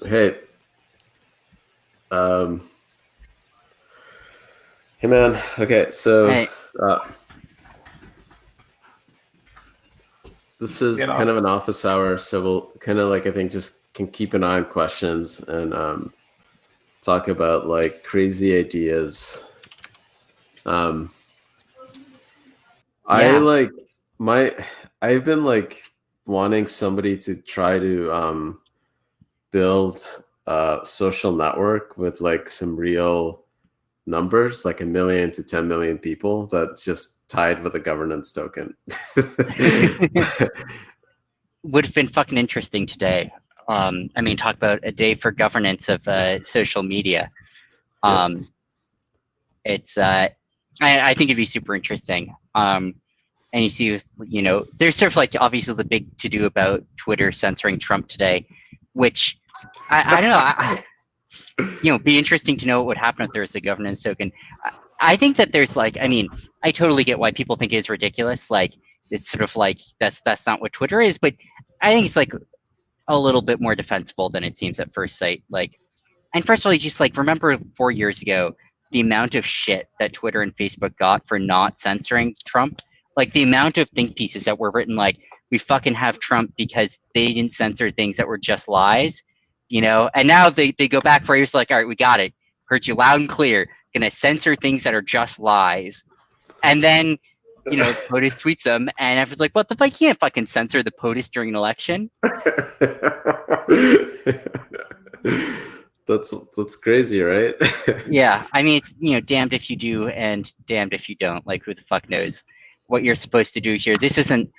Hey, hey man. Okay, so Hey. this is kind of an office hour, so we'll kind of like I think just can keep an eye on questions and talk about like crazy ideas. I've been like wanting somebody to try to build a social network with like some real numbers, like 1 million to 10 million people that's just tied with a governance token. Would have been fucking interesting today. I mean, talk about a day for governance of social media. It's I think it'd be super interesting. And you see, you know, there's sort of like obviously the big to do about Twitter censoring Trump today, which I don't know. You know, be interesting to know what would happen if there was a governance token. I think that there's like, I mean, I totally get why people think it's ridiculous. Like, it's sort of like that's not what Twitter is, but I think it's like a little bit more defensible than it seems at first sight. Like, and first of all, you just like remember 4 years ago the amount of shit that Twitter and Facebook got for not censoring Trump. Like the amount of think pieces that were written like we fucking have Trump because they didn't censor things that were just lies, you know. And now they go back 4 years like, all right, we got it, heard you loud and clear, gonna censor things that are just lies. And then, you know, POTUS tweets them, and everyone's like, what the fuck? You can't fucking censor the POTUS during an election. That's crazy, right? Yeah, I mean, it's, you know, damned if you do and damned if you don't. Like, who the fuck knows what you're supposed to do here? This isn't,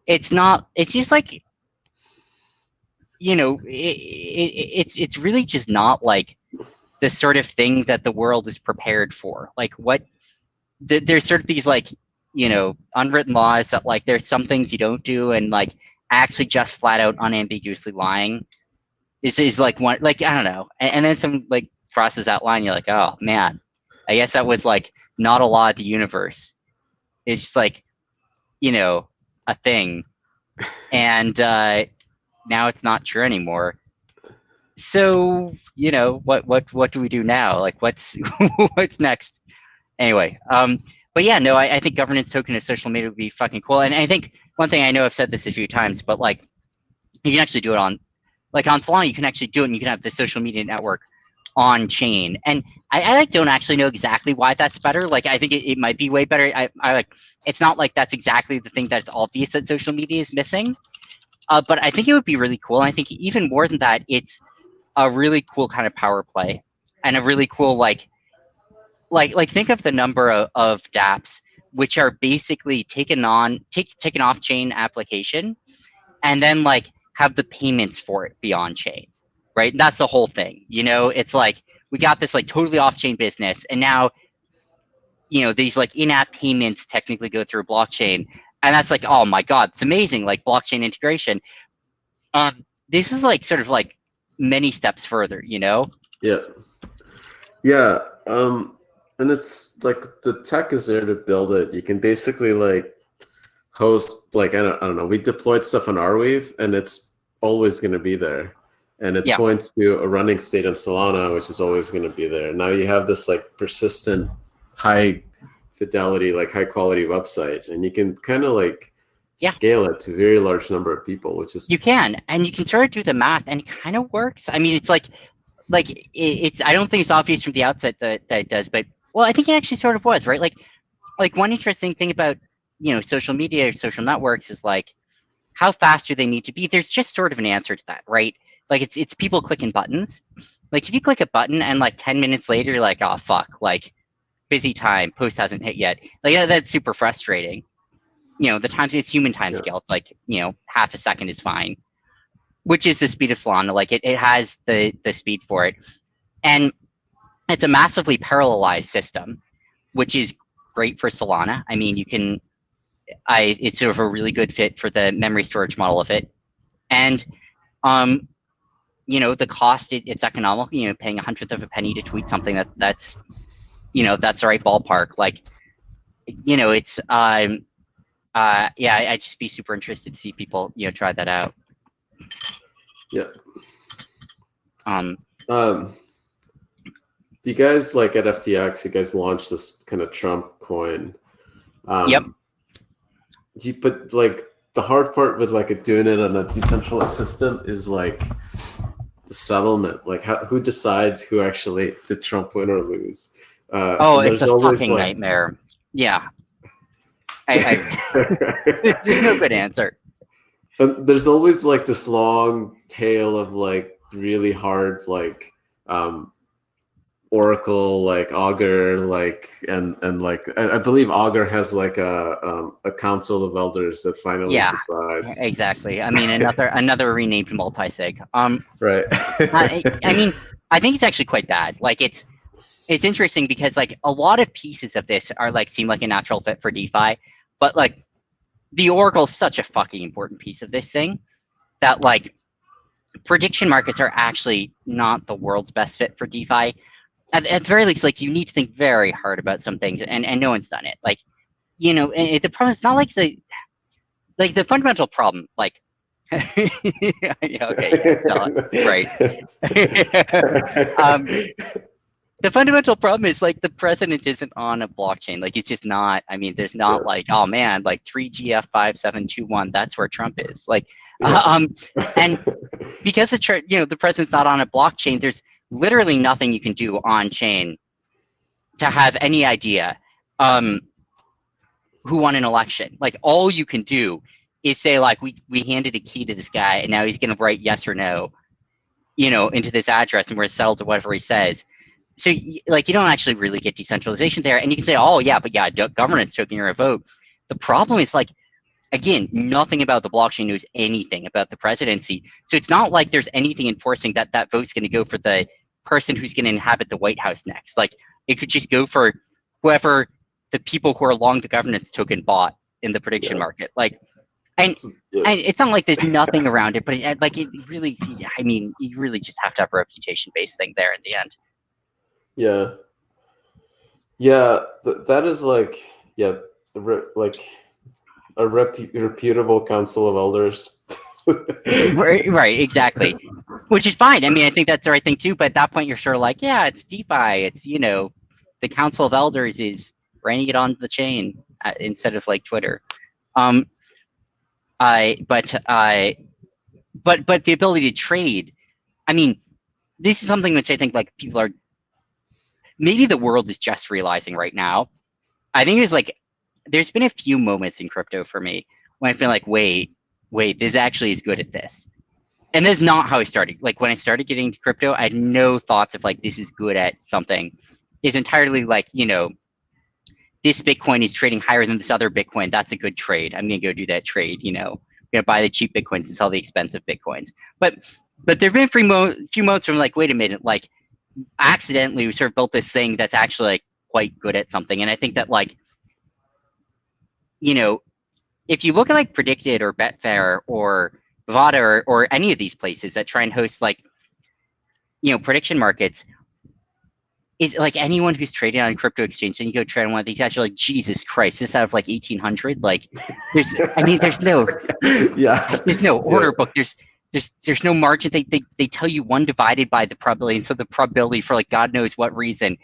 it's not, it's just like, you know, it's really just not like the sort of thing that the world is prepared for. Like, what, there's sort of these like, you know, unwritten laws that like there's some things you don't do, and like actually just flat out unambiguously lying is like one, like I don't know, and then some like crosses that line. You're like, oh man, I guess that was like not a law of the universe. It's just like, you know, a thing, and now it's not true anymore. So you know, what do we do now? Like, what's what's next? Anyway, but yeah, no, I think governance token of social media would be fucking cool. And I think one thing, I know I've said this a few times, but like you can actually do it on, like on Solana, you can actually do it, and you can have the social media network on chain. And I like don't actually know exactly why that's better. Like I think it might be way better. I like, it's not like that's exactly the thing that's obvious that social media is missing. But I think it would be really cool. And I think even more than that, it's a really cool kind of power play, and a really cool like think of the number of dApps which are basically taken off chain application, and then like have the payments for it be on chain, right? And that's the whole thing. You know, it's like we got this like totally off chain business, and now, you know, these like in-app payments technically go through blockchain, and that's like, oh my god, it's amazing, like blockchain integration. This is like sort of like many steps further, you know? Yeah. And it's like the tech is there to build it. You can basically like host, like I don't know, we deployed stuff on Arweave, and it's always going to be there, and it points to a running state on Solana, which is always going to be there. Now you have this like persistent high fidelity, like high quality website, and you can kind of like scale it to a very large number of people, which is, you can, and you can sort of do the math, and it kind of works. I mean, it's like it's, I don't think it's obvious from the outset that it does, but well, I think it actually sort of was, right? Like one interesting thing about, you know, social media or social networks is like, how fast do they need to be? There's just sort of an answer to that, right? Like it's people clicking buttons. Like if you click a button and like 10 minutes later you're like, oh fuck, like busy time, post hasn't hit yet. Like that's super frustrating. You know, the times, it's human time scale. It's like, you know, half a second is fine, which is the speed of Solana. Like it has the speed for it. And it's a massively parallelized system, which is great for Solana. I mean, you can, it's sort of a really good fit for the memory storage model of it. And, you know, the cost, it's economical, you know, paying 1/100 of a penny to tweet something that's, you know, that's the right ballpark. Like, you know, it's, I yeah, I'd just be super interested to see people, try that out. Yeah. Um, Do you guys like at FTX? You guys launched this kind of Trump coin. Yep. But like the hard part with like doing it on a decentralized system is like the settlement. Like who decides who actually did Trump win or lose? It's a fucking nightmare. Yeah. There's no good answer. And there's always like this long tail of like really hard like Oracle, like Augur, like and like I believe Augur has like a council of elders that finally decides. Exactly. I mean, another renamed multi-sig. Right. I mean, I think it's actually quite bad. Like it's interesting because like a lot of pieces of this are like seem like a natural fit for DeFi, but like the Oracle is such a fucking important piece of this thing that like prediction markets are actually not the world's best fit for DeFi. At the very least, like you need to think very hard about some things, and no one's done it. Like, the problem is not like the fundamental problem. Like, okay, right. The fundamental problem is like the president isn't on a blockchain. Like, he's just not. I mean, there's not like, oh man, like 3GF5721. That's where Trump is. Like, and because the president's not on a blockchain, there's literally nothing you can do on chain to have any idea who won an election. Like all you can do is say like we handed a key to this guy and now he's going to write yes or no, into this address and we're settled to whatever he says. So like you don't actually really get decentralization there. And you can say, oh yeah, but yeah, governance token or a vote. The problem is like, again, nothing about the blockchain knows anything about the presidency. So it's not like there's anything enforcing that vote's going to go for the person who's going to inhabit the White House next. Like it could just go for whoever the people who are long the governance token bought in the prediction market. Like, and it's not like there's nothing around it, but it really, I mean, you really just have to have a reputation-based thing there in the end. Yeah. Yeah, that is like, like a reputable council of elders. Right, exactly. Which is fine. I mean, I think that's the right thing too. But at that point, you're sort of like, yeah, it's DeFi. It's the council of elders is running it on the chain instead of like Twitter. But the ability to trade. I mean, this is something which I think like people are. Maybe the world is just realizing right now. I think there's been a few moments in crypto for me when I've been like, wait, this actually is good at this. And that's not how I started. Like when I started getting into crypto, I had no thoughts of like, this is good at something. It's entirely like, this Bitcoin is trading higher than this other Bitcoin. That's a good trade. I'm going to go do that trade, I'm going to buy the cheap Bitcoins and sell the expensive Bitcoins. But there've been a few moments from like, wait a minute, like accidentally we sort of built this thing that's actually like quite good at something. And I think that like, if you look at like Predicted or Betfair or Vada or any of these places that try and host like, prediction markets, is like anyone who's trading on a crypto exchange and you go trade on one of these guys, you're like, Jesus Christ, this out of like 1800? Like, there's no, there's no order book. There's no margin. They tell you 1 divided by the probability, and so the probability for like God knows what reason.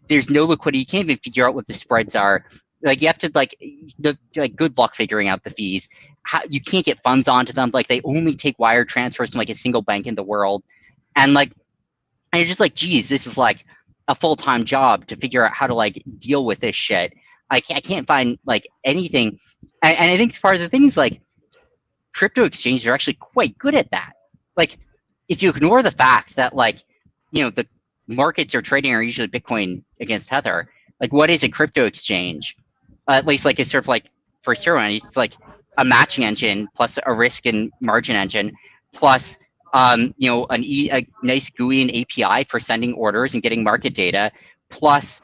There's no liquidity. You can't even figure out what the spreads are. Like you have to like good luck figuring out the fees. You can't get funds onto them. Like they only take wire transfers from like a single bank in the world, and you're just like, geez, this is like a full-time job to figure out how to like deal with this shit. I can't find like anything, and I think part of the thing is like crypto exchanges are actually quite good at that. Like if you ignore the fact that like the markets are trading are usually Bitcoin against Tether. Like what is a crypto exchange? At least like it's sort of like for Zero, it's like a matching engine plus a risk and margin engine plus a nice GUI and API for sending orders and getting market data plus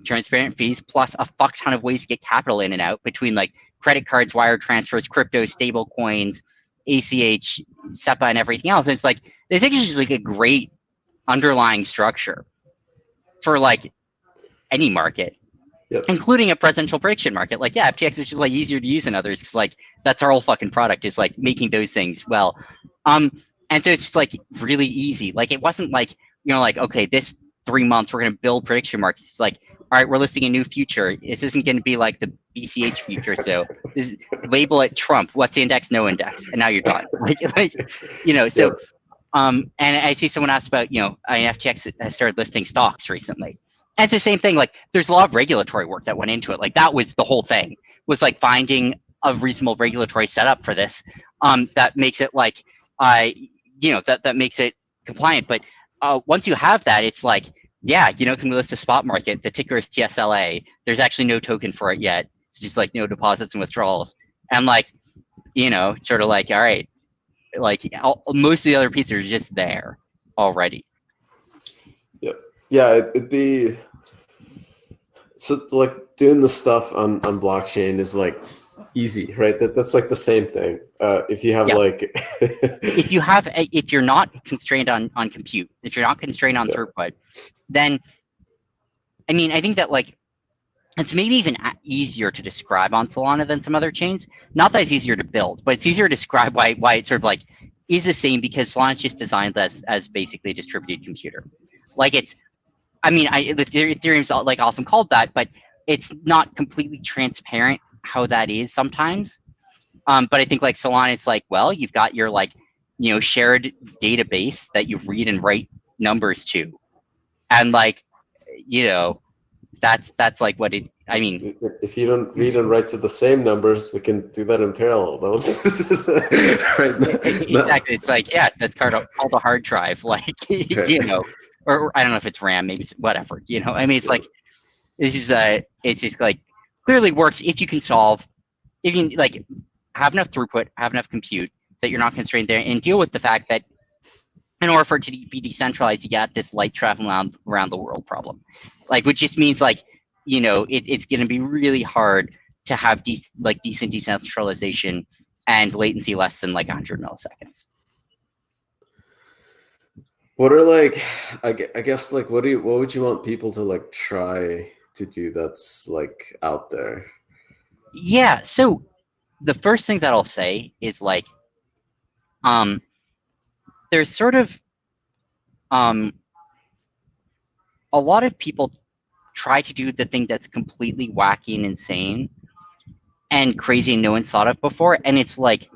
transparent fees plus a fuck ton of ways to get capital in and out between like credit cards, wire transfers, crypto, stable coins, ACH, SEPA, and everything else. It's like there's actually just like a great underlying structure for like any market. Yep. including a presidential prediction market. Like, yeah, FTX is just like easier to use than others because like that's our whole fucking product is like making those things well. And so it's just like really easy. Like it wasn't like, you know, like, okay, this 3 months we're gonna build prediction markets. It's like, all right, we're listing a new future. This isn't gonna be like the BCH future. So this label it Trump. What's the index? No index. And now you're done. Like you know, so Yep. and I see someone asked about, you know, FTX has started listing stocks recently. And it's the same thing. Like, there's a lot of regulatory work that went into it. Like, that was the whole thing. Was like finding a reasonable regulatory setup for this, that makes it like, you know, that makes it compliant. But once you have that, it's like, yeah, you know, can we list a spot market? The ticker is TSLA. There's actually no token for it yet. It's just like no deposits and withdrawals. And like, you know, sort of like, all right, like most of the other pieces are just there already. Yep. Yeah, it'd be so like doing the stuff on blockchain is like easy, right? That's like the same thing. If you have Yeah. like if you're not constrained on compute, if you're not constrained on throughput, then I mean, I think that like it's maybe even easier to describe on Solana than some other chains. Not that it's easier to build, but it's easier to describe why it's sort of like is the same because Solana's just designed as basically a distributed computer. Like it's, I mean, Ethereum's like often called that, but it's not completely transparent how that is sometimes. But I think like Solana, it's like, well, you've got your like, you know, shared database that you read and write numbers to, and like, you know, that's like what it. I mean, if you don't read and write to the same numbers, we can do that in parallel. That was right. Exactly. It's like, yeah, that's called a hard drive, like you know, or I don't know if it's RAM, maybe it's whatever. You know, I mean, it's like it's just like clearly works if you can solve, if you like have enough throughput, have enough compute, so that you're not constrained there, and deal with the fact that in order for it to be decentralized, you got this light traveling around the world problem, like which just means like, you know, it's going to be really hard to have decent decentralization and latency less than like 100 milliseconds. What are like, I guess like what would you want people to like try to do that's like out there? Yeah, so the first thing that I'll say is like, there's sort of a lot of people try to do the thing that's completely wacky and insane and crazy and no one's thought of before, and it's like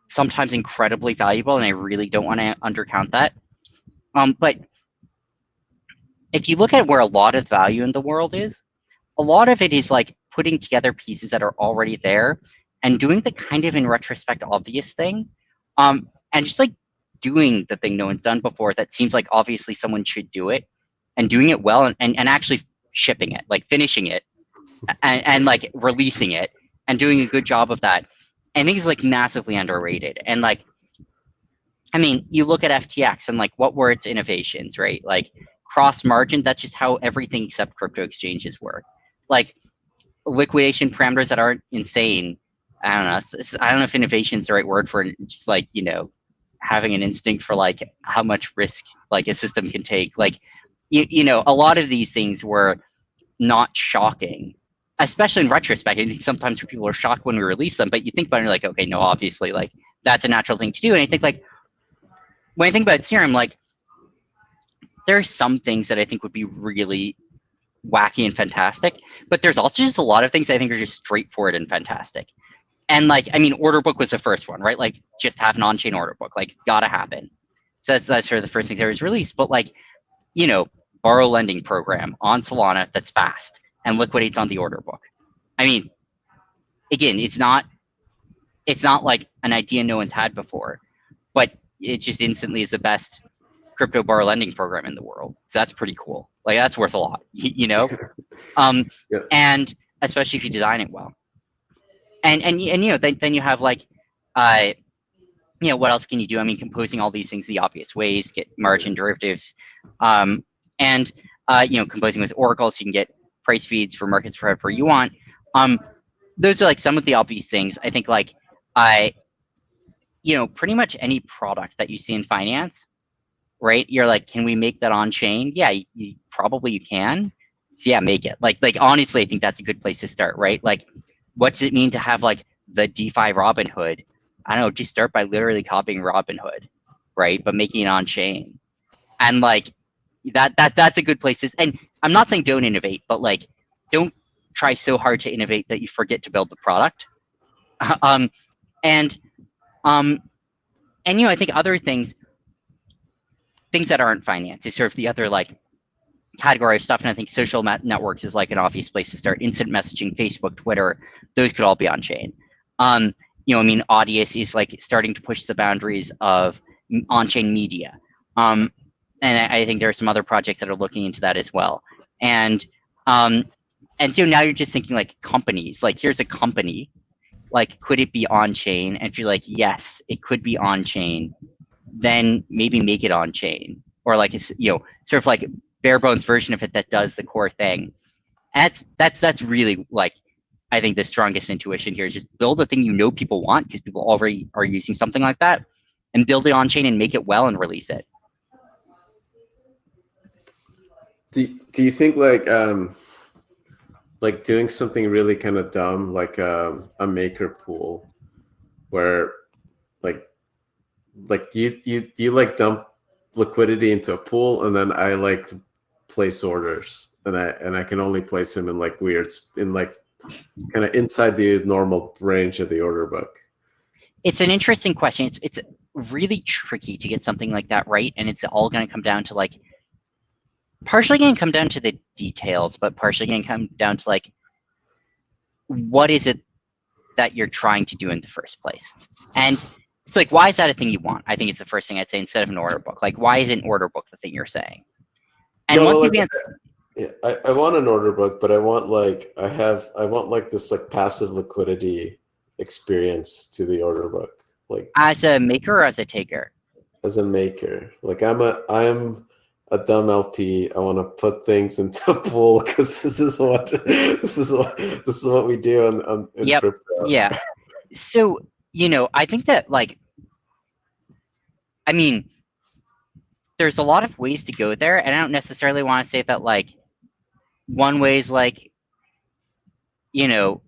sometimes incredibly valuable, and I really don't want to undercount that. But if you look at where a lot of value in the world is, a lot of it is like putting together pieces that are already there and doing the kind of in retrospect obvious thing, and just like doing the thing no one's done before that seems like obviously someone should do it, and doing it well, and actually shipping it, like finishing it, and like releasing it and doing a good job of that. I think it's like massively underrated. And like, I mean, you look at FTX and like what were its innovations, right? Like cross margin, that's just how everything except crypto exchanges work. Like liquidation parameters that aren't insane. I don't know. I don't know if innovation is the right word for it. Just like, you know, having an instinct for like how much risk like a system can take. Like, you know, a lot of these things were not shocking, especially in retrospect. I think sometimes people are shocked when we release them, but you think about it, you're like, okay, no, obviously, like that's a natural thing to do. And I think like when I think about Serum, like there are some things that I think would be really wacky and fantastic, but there's also just a lot of things I think are just straightforward and fantastic. And like, I mean, order book was the first one, right? Like just have an on-chain order book, like gotta happen. So that's sort of the first thing that was released. But like, you know, borrow lending program on Solana that's fast and liquidates on the order book. I mean, again, it's not like an idea no one's had before, but it just instantly is the best crypto borrow lending program in the world. So that's pretty cool. Like that's worth a lot, you know? Yep. And especially if you design it well. And you know, then you have like, you know, what else can you do? I mean, composing all these things the obvious ways, get margin derivatives, and you know, composing with Oracle so you can get price feeds for markets for however you want. Those are like some of the obvious things. I think like you know, pretty much any product that you see in finance, right? You're like, can we make that on chain? Yeah, probably you can. So yeah, make it. Like honestly, I think that's a good place to start, right? Like, what does it mean to have like the DeFi Robinhood? I don't know, just start by literally copying Robinhood, right? But making it on chain. And like that's a good place to, and I'm not saying don't innovate, but like don't try so hard to innovate that you forget to build the product. And I think other things that aren't finance is sort of the other like category of stuff. And I think social networks is like an obvious place to start. Instant messaging, Facebook, Twitter, those could all be on chain. Audius is like starting to push the boundaries of on-chain media. And I think there are some other projects that are looking into that as well. And so now you're just thinking like companies, like here's a company, like could it be on chain? And if you're like, yes, it could be on chain, then maybe make it on chain, or like it's sort of like bare bones version of it that does the core thing. That's really like I think the strongest intuition here is just build a thing people want because people already are using something like that, and build it on chain and make it well and release it. Do you think like doing something really kind of dumb, like a maker pool, where like you like dump liquidity into a pool, and then I like place orders, and I can only place them in like in like kind of inside the normal range of the order book? It's an interesting question. It's really tricky to get something like that right, and it's all going to come down to like partially going to come down to the details, but partially going to come down to like what is it that you're trying to do in the first place. And it's like, why is that a thing you want? I think it's the first thing I'd say instead of an order book. Like, why is an order book the thing you're saying? And I want an order book, but I want like this like passive liquidity experience to the order book. Like as a maker or as a taker? As a maker. Like I'm a dumb LP. I want to put things into a pool because this is what we do in crypto. Yeah. So I think that like, I mean, there's a lot of ways to go there, and I don't necessarily want to say that like one way is like the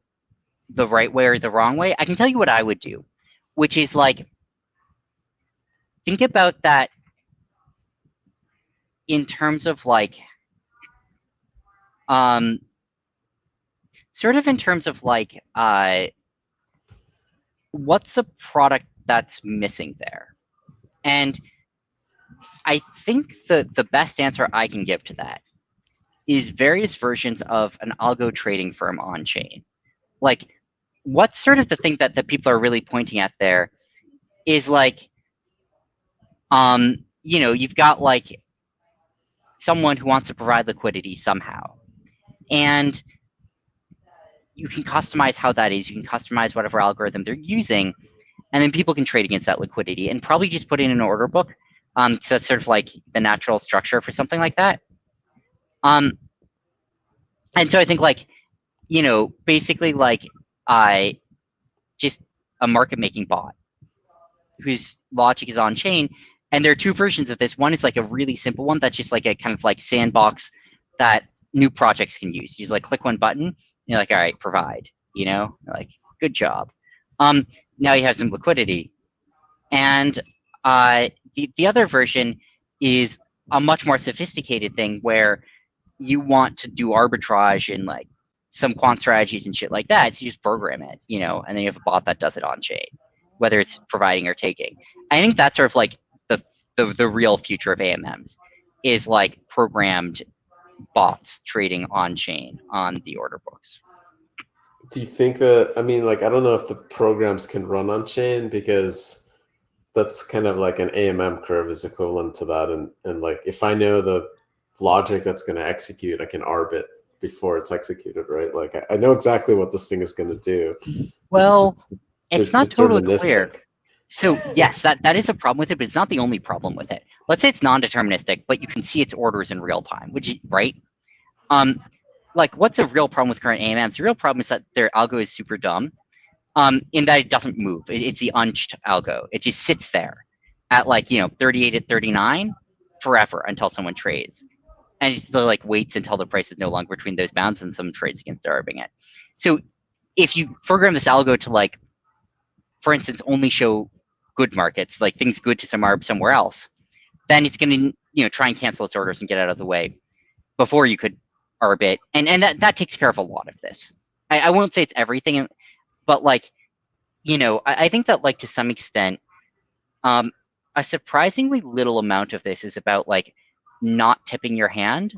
right way or the wrong way. I can tell you what I would do, which is like think about that in terms of like sort of in terms of like what's the product that's missing there? And I think the best answer I can give to that is various versions of an algo trading firm on chain. Like, what's sort of the thing that the people are really pointing at there is like, you've got like someone who wants to provide liquidity somehow, and you can customize how that is. You can customize whatever algorithm they're using, and then people can trade against that liquidity and probably just put in an order book. So that's sort of like the natural structure for something like that. And so I think like, basically like just a market making bot whose logic is on chain. And there are two versions of this. One is like a really simple one that's just like a kind of like sandbox that new projects can use. You just like click one button, you're like, all right, provide, like good job. Now you have some liquidity. And the other version is a much more sophisticated thing where you want to do arbitrage and like some quant strategies and shit like that. So you just program it, and then you have a bot that does it on chain, whether it's providing or taking. I think that's sort of like the real future of AMMs is like programmed bots trading on chain on the order books. Do you think that, I don't know if the programs can run on chain, because that's kind of like an AMM curve is equivalent to that. And like, if I know the logic that's going to execute, I can arb it before it's executed, right? Like I know exactly what this thing is going to do. Well, it's not totally clear. So yes, that is a problem with it, but it's not the only problem with it. Let's say it's non-deterministic, but you can see its orders in real time, which is right. Like what's a real problem with current AMMs? The real problem is that their algo is super dumb, in that it doesn't move. It's the unched algo. It just sits there at like 38 at 39 forever until someone trades. and it still like waits until the price is no longer between those bounds, and some trades against arbing it. So if you program this algo to like, for instance, only show good markets, like things good to some arb somewhere else, then it's going to try and cancel its orders and get out of the way before you could arb it, and that takes care of a lot of this. I won't say it's everything, but like I think that like to some extent, a surprisingly little amount of this is about like not tipping your hand,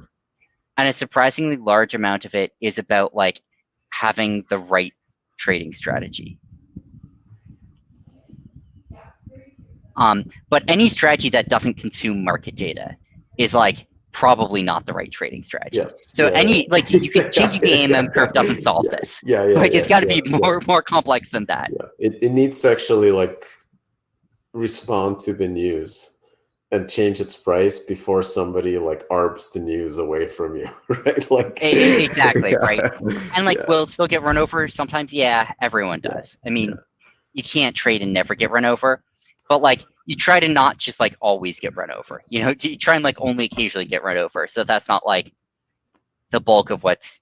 and a surprisingly large amount of it is about like having the right trading strategy. But any strategy that doesn't consume market data is like probably not the right trading strategy. Yes. So like you could changing the AMM curve doesn't solve this. Like it's got to be more complex than that. Yeah. It needs to actually like respond to the news and change its price before somebody like arbs the news away from you, right? Like exactly, right. And like will it still get run over sometimes? Yeah, everyone does. I mean, you can't trade and never get run over, but like you try to not just like always get run over. You try and like only occasionally get run over. So that's not like the bulk of what's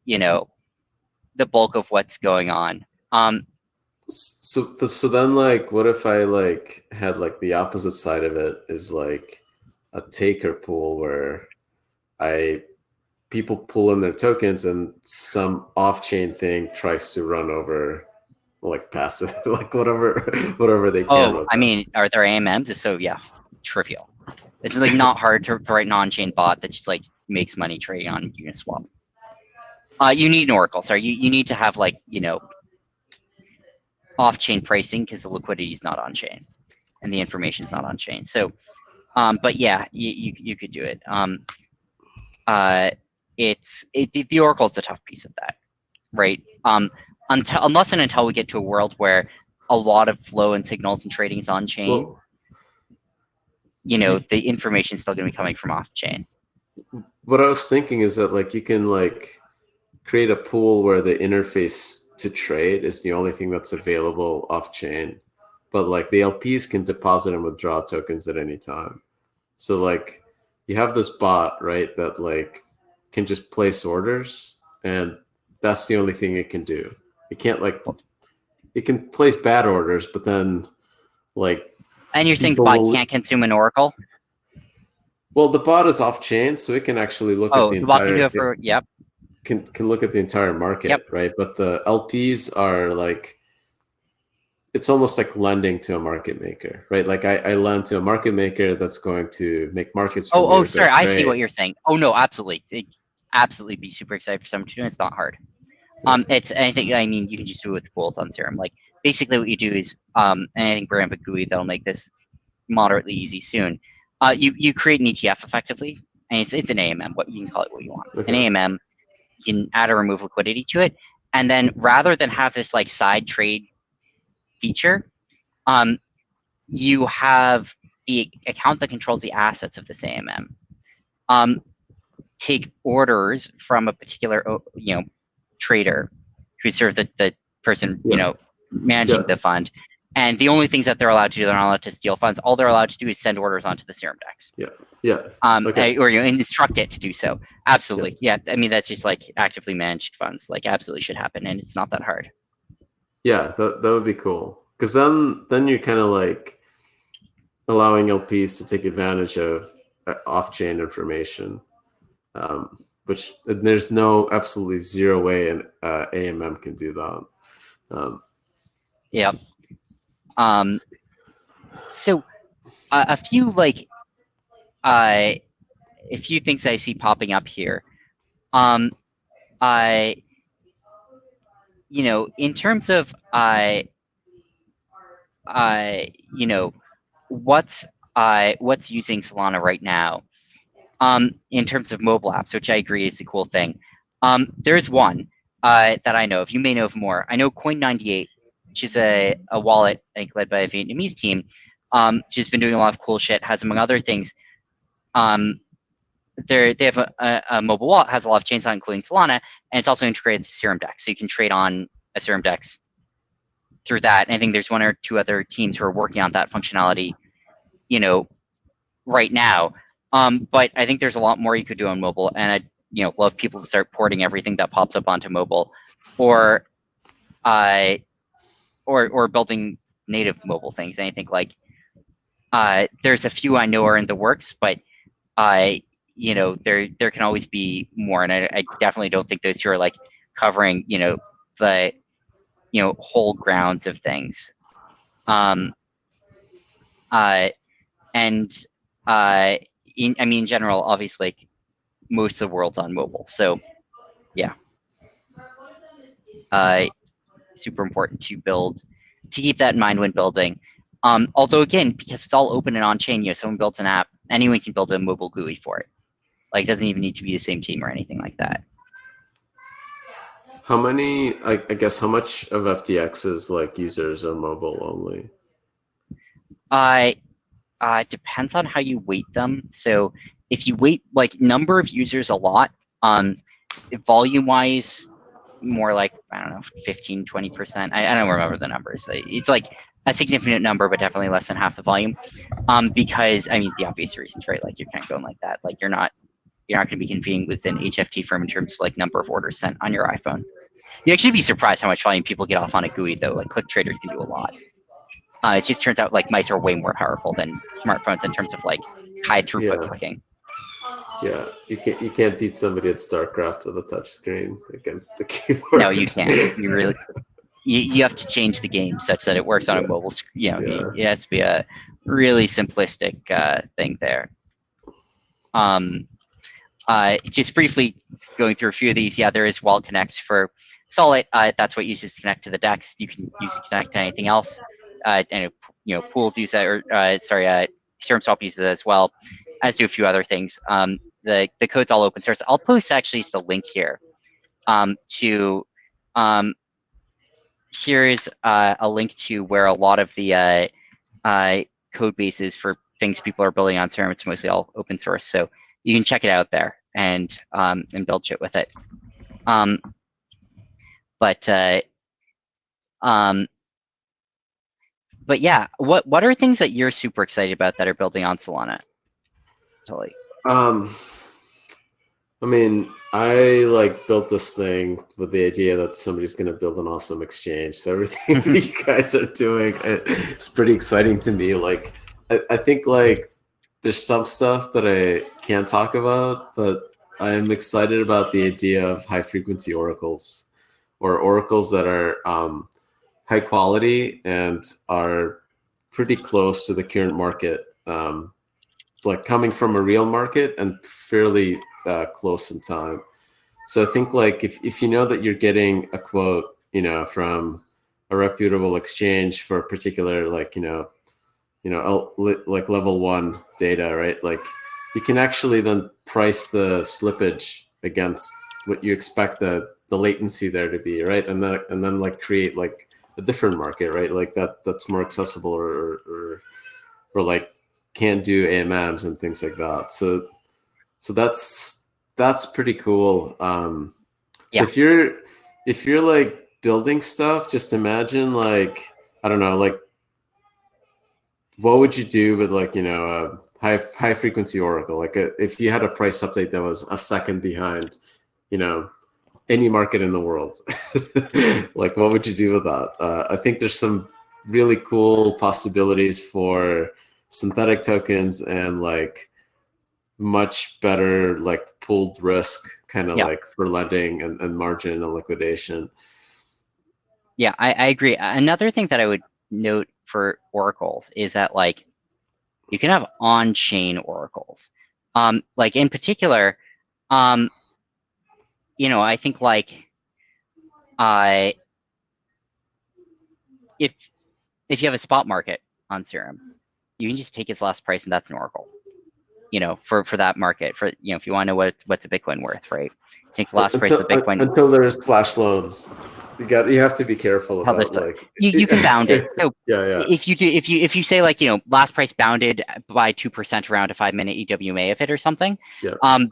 going on. So then like what if I like had like the opposite side of it is like a taker pool where people pull in their tokens and some off-chain thing tries to run over like passive, like whatever they can. Oh, I mean, are there AMMs? So yeah, trivial. It's like not hard to write an on-chain bot that just like makes money trading on Uniswap. You need an Oracle. Sorry, you need to have like off-chain pricing because the liquidity is not on-chain and the information is not on-chain. So, but yeah, you could do it. The Oracle is the tough piece of that, right? Unless and until we get to a world where a lot of flow and signals and trading is on chain, the information is still going to be coming from off chain. What I was thinking is that like you can like create a pool where the interface to trade is the only thing that's available off chain, but like the LPs can deposit and withdraw tokens at any time. So like you have this bot, right, that like can just place orders, and that's the only thing it can do. It can't like, it can place bad orders, but then like. And you're saying the bot can't consume an Oracle? Well, the bot is off chain, so it can actually look at the entire. Bot can do it for yep. Can look at the entire market, right? But the LPs are like, it's almost like lending to a market maker, right? Like I lend to a market maker that's going to make markets. Sorry, I see what you're saying. Oh no, absolutely. Absolutely be super excited for someone to do it. It's not hard. I mean, you can just do it with pools on Serum. Like basically what you do is, and I think we're going to have a GUI that'll make this moderately easy soon. You create an ETF effectively, and it's an AMM. What you can call it what you want. Okay. An AMM, you can add or remove liquidity to it, and then rather than have this like side trade feature, you have the account that controls the assets of this AMM. Take orders from a particular trader who's sort of the person managing the fund, and the only things that they're allowed to do, they're not allowed to steal funds. All they're allowed to do is send orders onto the Serum DEX. Or instruct it to do so. Absolutely, I mean that's just like actively managed funds. Like absolutely should happen, and it's not that hard. Yeah, that would be cool, because then you're kind of like allowing LPs to take advantage of off-chain information. Which there's absolutely zero way an AMM can do that. So a few things I see popping up here. In terms of what's using Solana right now. In terms of mobile apps, which I agree is a cool thing. There's one that I know of. You may know of more. I know Coin98, which is a wallet, I think, led by a Vietnamese team. She's been doing a lot of cool shit, has, among other things, they have a mobile wallet, has a lot of chains on, including Solana, and it's also integrated to Serum DEX. So you can trade on a Serum DEX through that. And I think there's one or two other teams who are working on that functionality, right now. But I think there's a lot more you could do on mobile, and I love people to start porting everything that pops up onto mobile, or building native mobile things. And I think like there's a few I know are in the works, but there can always be more, and I definitely don't think those two are like covering the whole grounds of things. And in general, obviously, like, most of the world's on mobile, so yeah, super important to keep that in mind when building. Although again, because it's all open and on chain, someone builds an app, anyone can build a mobile GUI for it. Like, it doesn't even need to be the same team or anything like that. How many? I guess how much of FTX's like users are mobile only? Depends on how you weight them. So if you weight like number of users a lot, volume wise, more like, I don't know, 15, 20%. I don't remember the numbers. It's like a significant number, but definitely less than half the volume. Because the obvious reasons, right? Like, you're kind of going like that. Like, you're not going to be competing with an HFT firm in terms of like number of orders sent on your iPhone. You actually be surprised how much volume people get off on a GUI though. Like, click traders can do a lot. It just turns out like mice are way more powerful than smartphones in terms of like high throughput clicking. Yeah, you can't beat somebody at StarCraft with a touch screen against the keyboard. No, you can't. You really you have to change the game such that it works on a mobile screen. It has to be a really simplistic thing there. Just briefly going through a few of these. Yeah, there is Wall Connect for Solid. That's what uses to connect to the DEX. You can use it to connect to anything else. And pools use that, or Serum Swap uses it as well, as do a few other things. The code's all open source. I'll post actually just a link here to here is a link to where a lot of the code bases for things people are building on Serum. It's mostly all open source, so you can check it out there and build shit with it. But yeah, what are things that you're super excited about that are building on Solana? Totally. I like built this thing with the idea that somebody's going to build an awesome exchange. So everything that you guys are doing, it's pretty exciting to me. Like, I think like there's some stuff that I can't talk about, but I'm excited about the idea of high frequency oracles, or oracles that are high quality and are pretty close to the current market, like coming from a real market and fairly close in time. So I think like if you know that you're getting a quote, from a reputable exchange for a particular like like level 1 data, right? Like, you can actually then price the slippage against what you expect the latency there to be, right? And then like create like a different market, right? Like that's more accessible, or like can't do AMMs and things like that. So that's pretty cool. So if you're like building stuff, just imagine like, I don't know, like what would you do with like, a high frequency oracle? Like if you had a price update that was a second behind, any market in the world, like what would you do with that? I think there's some really cool possibilities for synthetic tokens and like much better like pooled risk kind of like for lending and margin and liquidation. Yeah, I agree. Another thing that I would note for oracles is that like you can have on-chain oracles. Like in particular, I think like if you have a spot market on Serum, you can just take its last price and that's an oracle. For that market, for if you want to know what's a Bitcoin worth, right? Take the last price of Bitcoin until there's flash loans. You have to be careful about like you can bound it. So yeah. If you say like last price bounded by 2% around a 5-minute EWMA of it or something,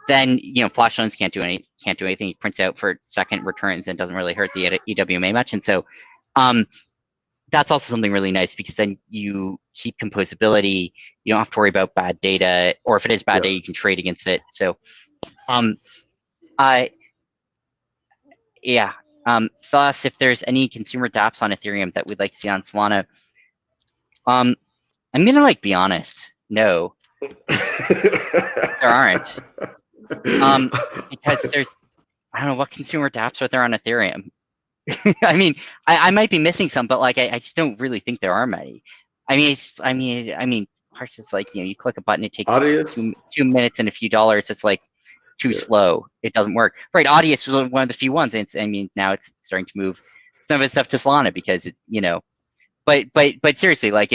then flash loans can't do anything. It prints out for second returns and doesn't really hurt the EWMA much. And so that's also something really nice because then you keep composability. You don't have to worry about bad data, or if it is bad Yeah. data, you can trade against it. So, I yeah. Sauce, if there's any consumer dApps on Ethereum that we'd like to see on Solana, I'm gonna like be honest. No, there aren't. Because there's I don't know what consumer dApps are there on Ethereum. I mean, I might be missing some, but like I just don't really think there are many. Parse is like, you click a button, it takes Audience. 2 minutes and a few dollars. It's like too slow. It doesn't work. Right, Audius was one of the few ones. And now it's starting to move some of its stuff to Solana because but seriously, like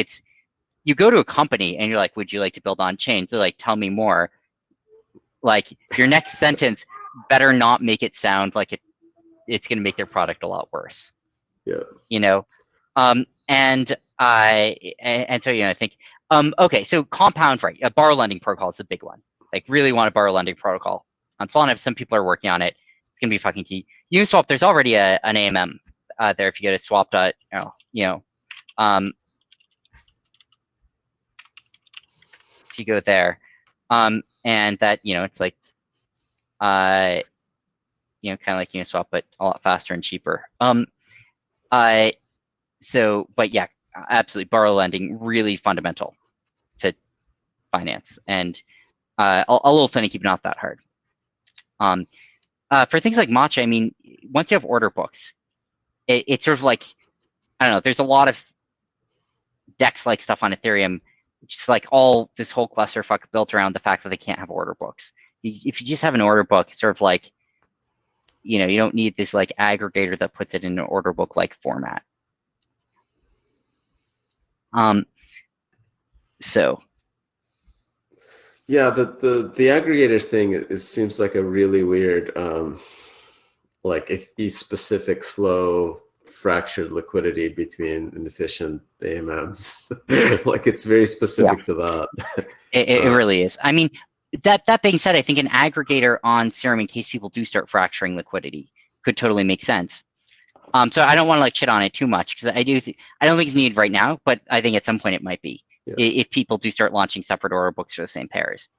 you go to a company and you're like, would you like to build on chain? They're like, tell me more. Like your next sentence better not make it sound like it's going to make their product a lot worse. Yeah. And so I think okay, so compound, right? A borrow lending protocol is the big one. Like really want a borrow lending protocol on Solana. If some people are working on it, it's gonna be fucking key. Uniswap, there's already an AMM there. If you go to swap. If you go there, and that it's like kind of like Uniswap, but a lot faster and cheaper. So, but yeah, absolutely, borrow lending really fundamental to finance, and a little finicky, but not that hard. For things like Matcha, I mean, once you have order books, it's sort of like, I don't know, there's a lot of DEX-like stuff on Ethereum, just like all this whole clusterfuck built around the fact that they can't have order books. If you just have an order book, it's sort of like, you don't need this like aggregator that puts it in an order book like format. So yeah, the aggregator thing seems like a really weird like a specific slow fractured liquidity between inefficient AMMs. Like it's very specific to that. It really is. I mean, that being said, I think an aggregator on Serum, in case people do start fracturing liquidity, could totally make sense. So I don't want to like shit on it too much because I don't think it's needed right now, but I think at some point it might be if people do start launching separate order books for the same pairs.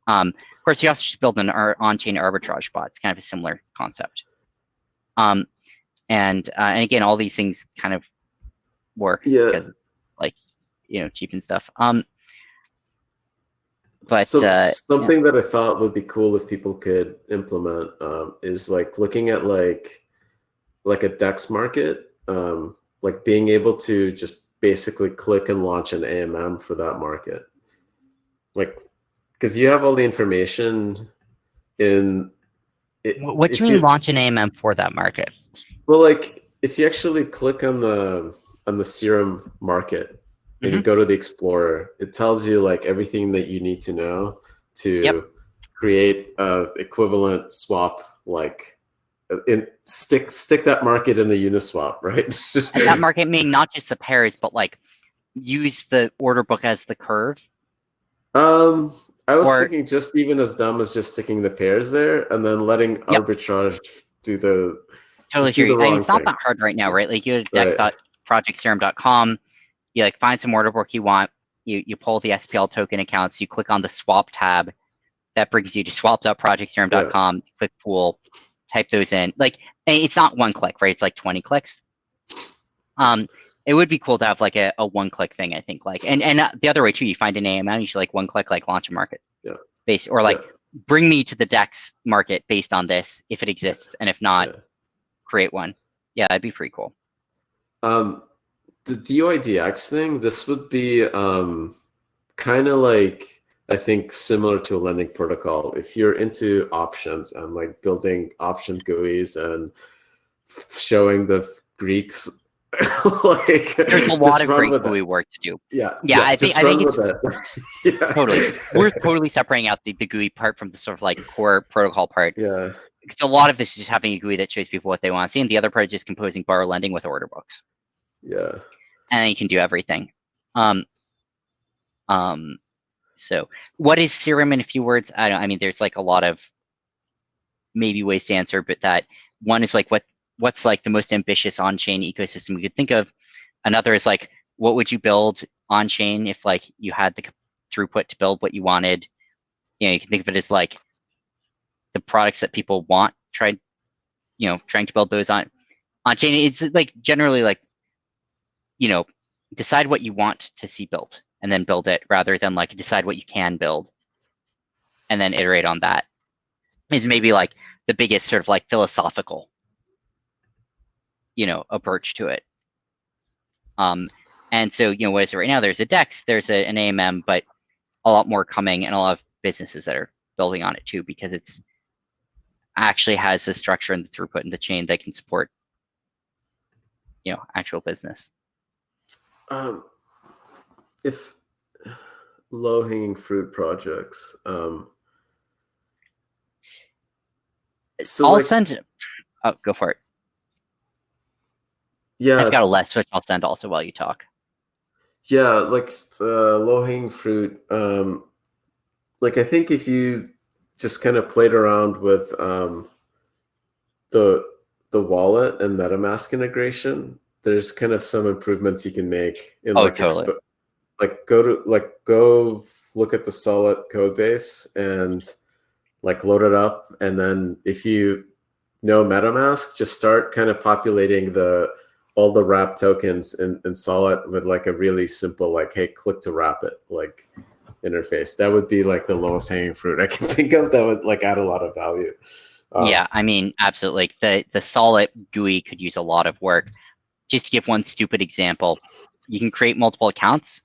Of course, you also just build an on-chain arbitrage bot. It's kind of a similar concept. And again, all these things kind of work because it's like cheap and stuff. But something that I thought would be cool if people could implement is like looking at like a DEX market, like being able to just basically click and launch an AMM for that market. Like, because you have all the information in it. What do you mean launch an AMM for that market? Well, like if you actually click on the Serum market and you go to the Explorer, it tells you like everything that you need to know to create a equivalent swap, like stick that market in the Uniswap, right? And that market may not just the pairs, but like use the order book as the curve. I was thinking just even as dumb as just sticking the pairs there and then letting arbitrage do the totally true. It's not that hard right now, right? Like you go to dex.projectserum.com, you like find some order book you want, you pull the SPL token accounts, you click on the swap tab, that brings you to swap.projectserum.com, click pool, type those in. Like it's not one click, right? It's like 20 clicks. It would be cool to have like a one-click thing, I think. Like and the other way too, you find an AMM, you should like one click, like launch a market. Or like bring me to the DEX market based on this if it exists, and if not, create one. Yeah, that'd be pretty cool. The DOIDX thing, this would be kind of like, I think, similar to a lending protocol. If you're into options and like building option GUIs and showing the Greeks, like there's a lot of great GUI work to do. I think it's totally. We're totally separating out the GUI part from the sort of like core protocol part. Yeah. Because a lot of this is just having a GUI that shows people what they want to see, and the other part is just composing borrow lending with order books. Yeah. And then you can do everything. So what is Serum in a few words? I mean, there's like a lot of maybe ways to answer, but that one is like what's like the most ambitious on-chain ecosystem we could think of. Another is like, what would you build on chain if like you had the throughput to build what you wanted? You can think of it as like the products that people want, trying to build those on chain. It's like generally like, decide what you want to see built and then build it, rather than like decide what you can build and then iterate on that, is maybe like the biggest sort of like philosophical, approach to it. And so, what is it right now? There's a DEX, there's an AMM, but a lot more coming, and a lot of businesses that are building on it too, because it's actually has the structure and the throughput in the chain that can support, actual business. If low-hanging fruit projects, so I'll like, send. Oh, go for it. yeah, I've got a list, which I'll send also while you talk. yeah, like low-hanging fruit. Like I think if you just kind of played around with the wallet and MetaMask integration, there's kind of some improvements you can make in Totally. go look at the solid code base and like load it up, and then if you know MetaMask, just start kind of populating all the wrap tokens in solid with like a really simple like, hey, click to wrap it like interface. That would be like the lowest hanging fruit I can think of that would like add a lot of value. Yeah, I mean, absolutely. The solid GUI could use a lot of work. Just to give one stupid example, you can create multiple accounts,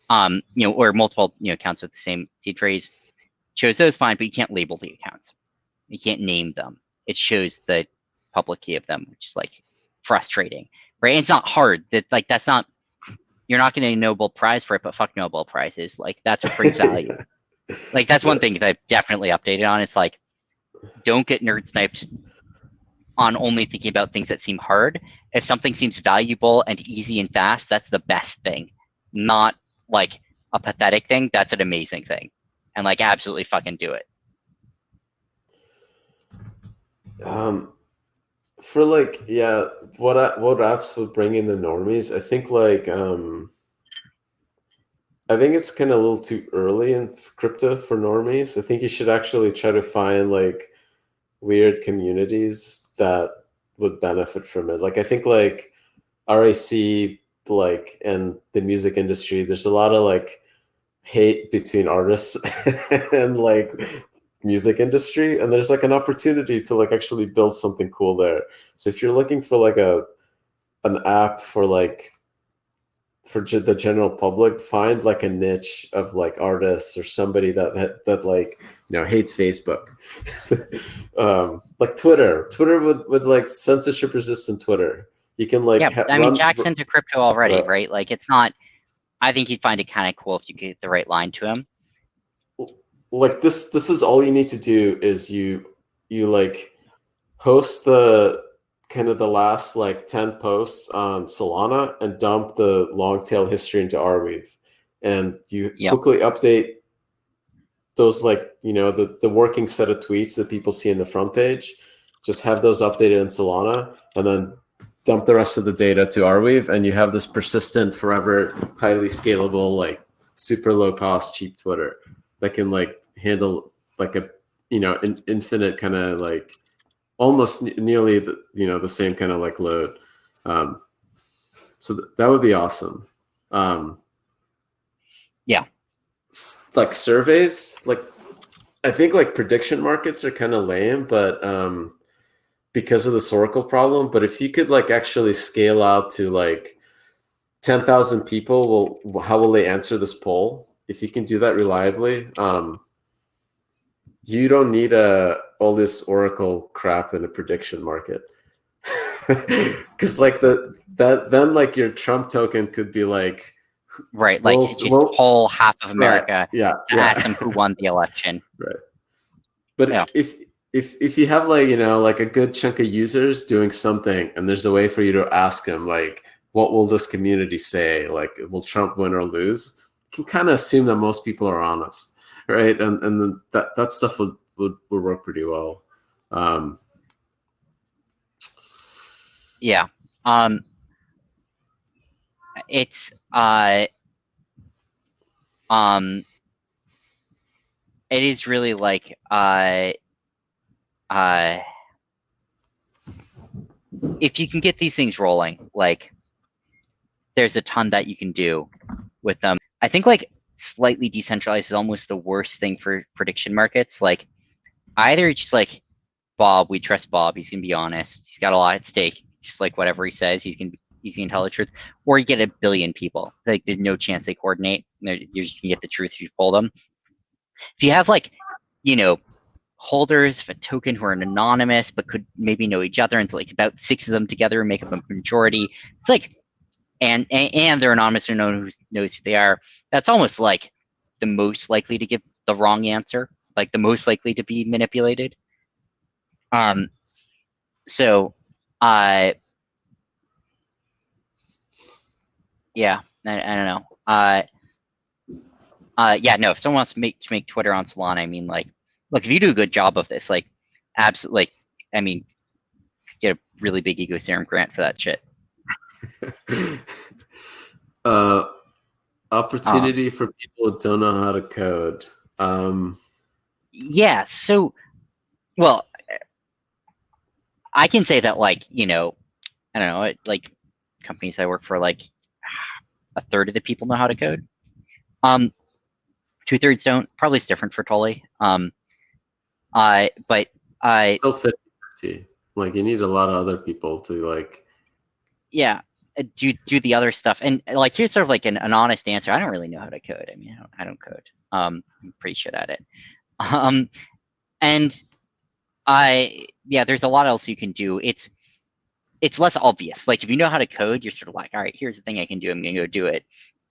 or multiple accounts with the same seed phrase. Shows those fine, but you can't label the accounts. You can't name them. It shows the public key of them, which is like frustrating, right? And it's not hard. That's not. You're not getting a Nobel Prize for it, but fuck Nobel Prizes. Like that's what brings value. Like that's one thing that I've definitely updated on. It's like, don't get nerd sniped on only thinking about things that seem hard. If something seems valuable and easy and fast, that's the best thing, not like a pathetic thing. That's an amazing thing, and like absolutely fucking do it. For like, yeah, what apps would bring in the normies? I think like I think it's kind of a little too early in crypto for normies. I think you should actually try to find like weird communities that would benefit from it. Like I think like RAC, like, and the music industry, there's a lot of like hate between artists and like music industry, and there's like an opportunity to like actually build something cool there. So if you're looking for like an app for like for the general public, find like a niche of like artists or somebody that like hates Facebook. Like Twitter with like censorship resistant Twitter, you can like I mean, Jack's into crypto already, right? Like it's not. I think you'd find it kind of cool if you get the right line to him. Like this is all you need to do is you like host the kind of the last like 10 posts on Solana and dump the long tail history into Arweave, and you quickly update those like the working set of tweets that people see in the front page. Just have those updated in Solana, and then dump the rest of the data to Arweave, and you have this persistent, forever, highly scalable, like super low cost, cheap Twitter that can like handle like a infinite kind of like almost nearly the same kind of like load. So that would be awesome. Yeah. Like surveys, like I think like prediction markets are kind of lame, but because of the Oracle problem. But if you could like actually scale out to like 10,000 people, how will they answer this poll? If you can do that reliably, you don't need all this Oracle crap in a prediction market. Because like then like your Trump token could be like, right, like just poll half of America to ask them who won the election. Right. But if you have like like a good chunk of users doing something, and there's a way for you to ask them like, what will this community say? Like, will Trump win or lose? You can kind of assume that most people are honest, right? And then that stuff would work pretty well. Yeah. it's it is really like if you can get these things rolling, like there's a ton that you can do with them. I think like slightly decentralized is almost the worst thing for prediction markets. Like either just like Bob, we trust Bob, he's gonna be honest, he's got a lot at stake, just like whatever he says, he's gonna tell the truth. Or you get a billion people. Like there's no chance they coordinate. You're just gonna get the truth if you pull them. If you have like, you know, holders of a token who are anonymous but could maybe know each other, and like about 6 of them together make up a majority. It's like, and they're anonymous or no one who knows who they are. That's almost like the most likely to give the wrong answer, like the most likely to be manipulated. So, yeah, I don't know. Yeah, no. If someone wants to make Twitter on Solana, I mean, like, look, if you do a good job of this, like, absolutely, like, I mean, get a really big ego serum grant for that shit. Opportunity for people who don't know how to code. Yeah. So, well, I can say that, like, you know, I don't know, like companies I work for, like a third of the people know how to code. 2/3 don't. Probably it's different for Tully. But still 50-50. Like you need a lot of other people to like. Yeah, do the other stuff. And like here's sort of like an honest answer. I don't really know how to code. I mean, I don't code. I'm pretty shit at it. And yeah, there's a lot else you can do. It's less obvious. Like if you know how to code, you're sort of like, all right, here's the thing I can do. I'm gonna go do it.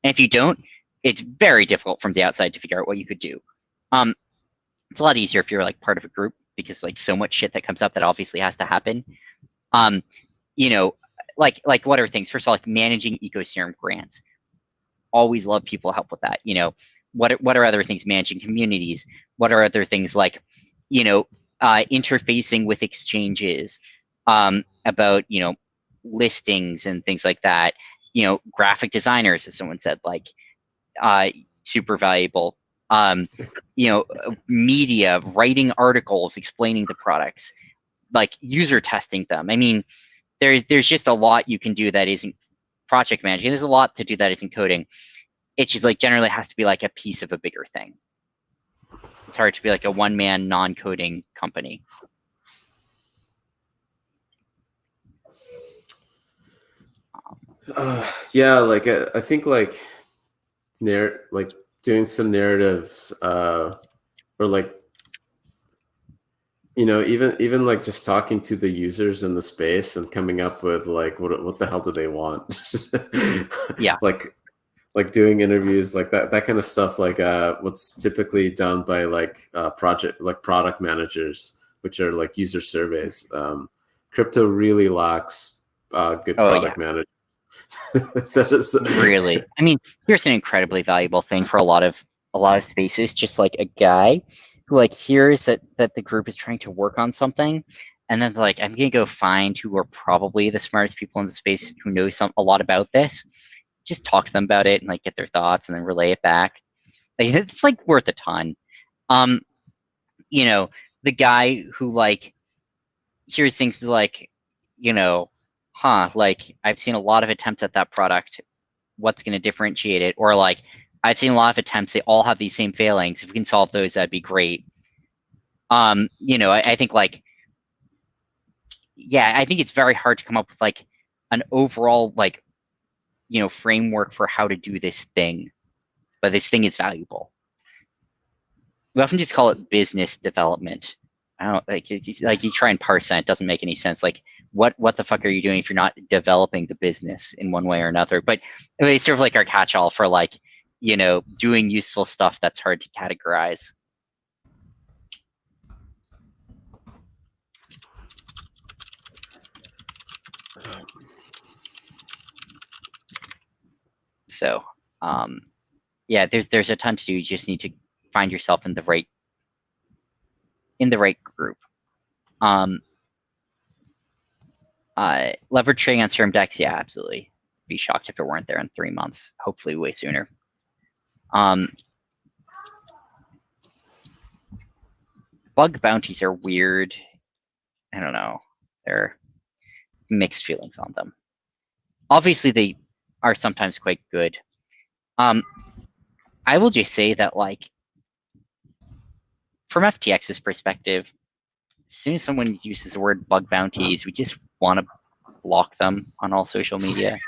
And if you don't, it's very difficult from the outside to figure out what you could do. It's a lot easier if you're like part of a group because like so much shit that comes up that obviously has to happen. You know, like what are things? First of all, like managing ecoserum grants. Always love people help with that. You know, what are other things? Managing communities. What are other things like, you know, interfacing with exchanges, about, you know, listings and things like that. You know, graphic designers, as someone said, like super valuable. You know, media, writing articles, explaining the products, like user testing them. I mean, there's just a lot you can do that isn't project managing. There's a lot to do that isn't coding. It's just like generally has to be like a piece of a bigger thing. It's hard to be like a one-man non-coding company. Yeah, like I think like like doing some narratives, or like, you know, even like just talking to the users in the space and coming up with like what the hell do they want? Yeah. Like doing interviews like that kind of stuff, like what's typically done by like product managers, which are like user surveys. Crypto really lacks good product managers. That is really, I mean, here's an incredibly valuable thing for a lot of spaces. Just like a guy who like hears that the group is trying to work on something, and then like, I'm gonna go find who are probably the smartest people in the space who know a lot about this. Just talk to them about it and like get their thoughts and then relay it back. Like, it's like worth a ton. You know, the guy who like hears things like, you know, like I've seen a lot of attempts at that product. What's going to differentiate it? Or like, I've seen a lot of attempts. They all have these same failings. If we can solve those, that'd be great. You know, I think like, yeah, I think it's very hard to come up with like an overall like, you know, framework for how to do this thing, but this thing is valuable. We often just call it business development. I don't like like you try and parse that, it doesn't make any sense. Like what the fuck are you doing if you're not developing the business in one way or another? But it's sort of like our catch-all for like, you know, doing useful stuff that's hard to categorize. So yeah, there's a ton to do. You just need to find yourself in the right group. Leverage trading on Serum decks, yeah, absolutely. be shocked if it weren't there in 3 months. Hopefully, way sooner. Bug bounties are weird. I don't know. They're mixed feelings on them. Obviously, they are sometimes quite good. I will just say that, like, from FTX's perspective, as soon as someone uses the word bug bounties, we just want to block them on all social media.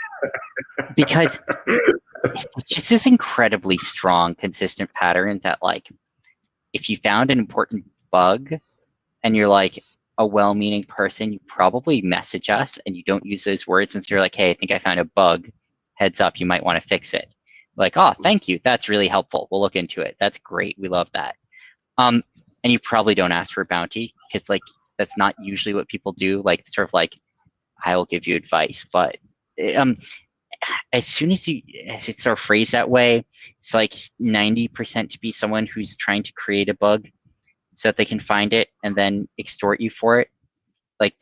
Because it's just this incredibly strong, consistent pattern that, like, if you found an important bug and you're like a well-meaning person, you probably message us and you don't use those words, and so you're like, hey, I think I found a bug. Heads up, you might want to fix it. Like, oh, thank you. That's really helpful. We'll look into it. That's great. We love that. And you probably don't ask for a bounty because, like, that's not usually what people do. Like, sort of like, I will give you advice. But as soon as it's sort of phrased that way, it's like 90% to be someone who's trying to create a bug so that they can find it and then extort you for it. Like,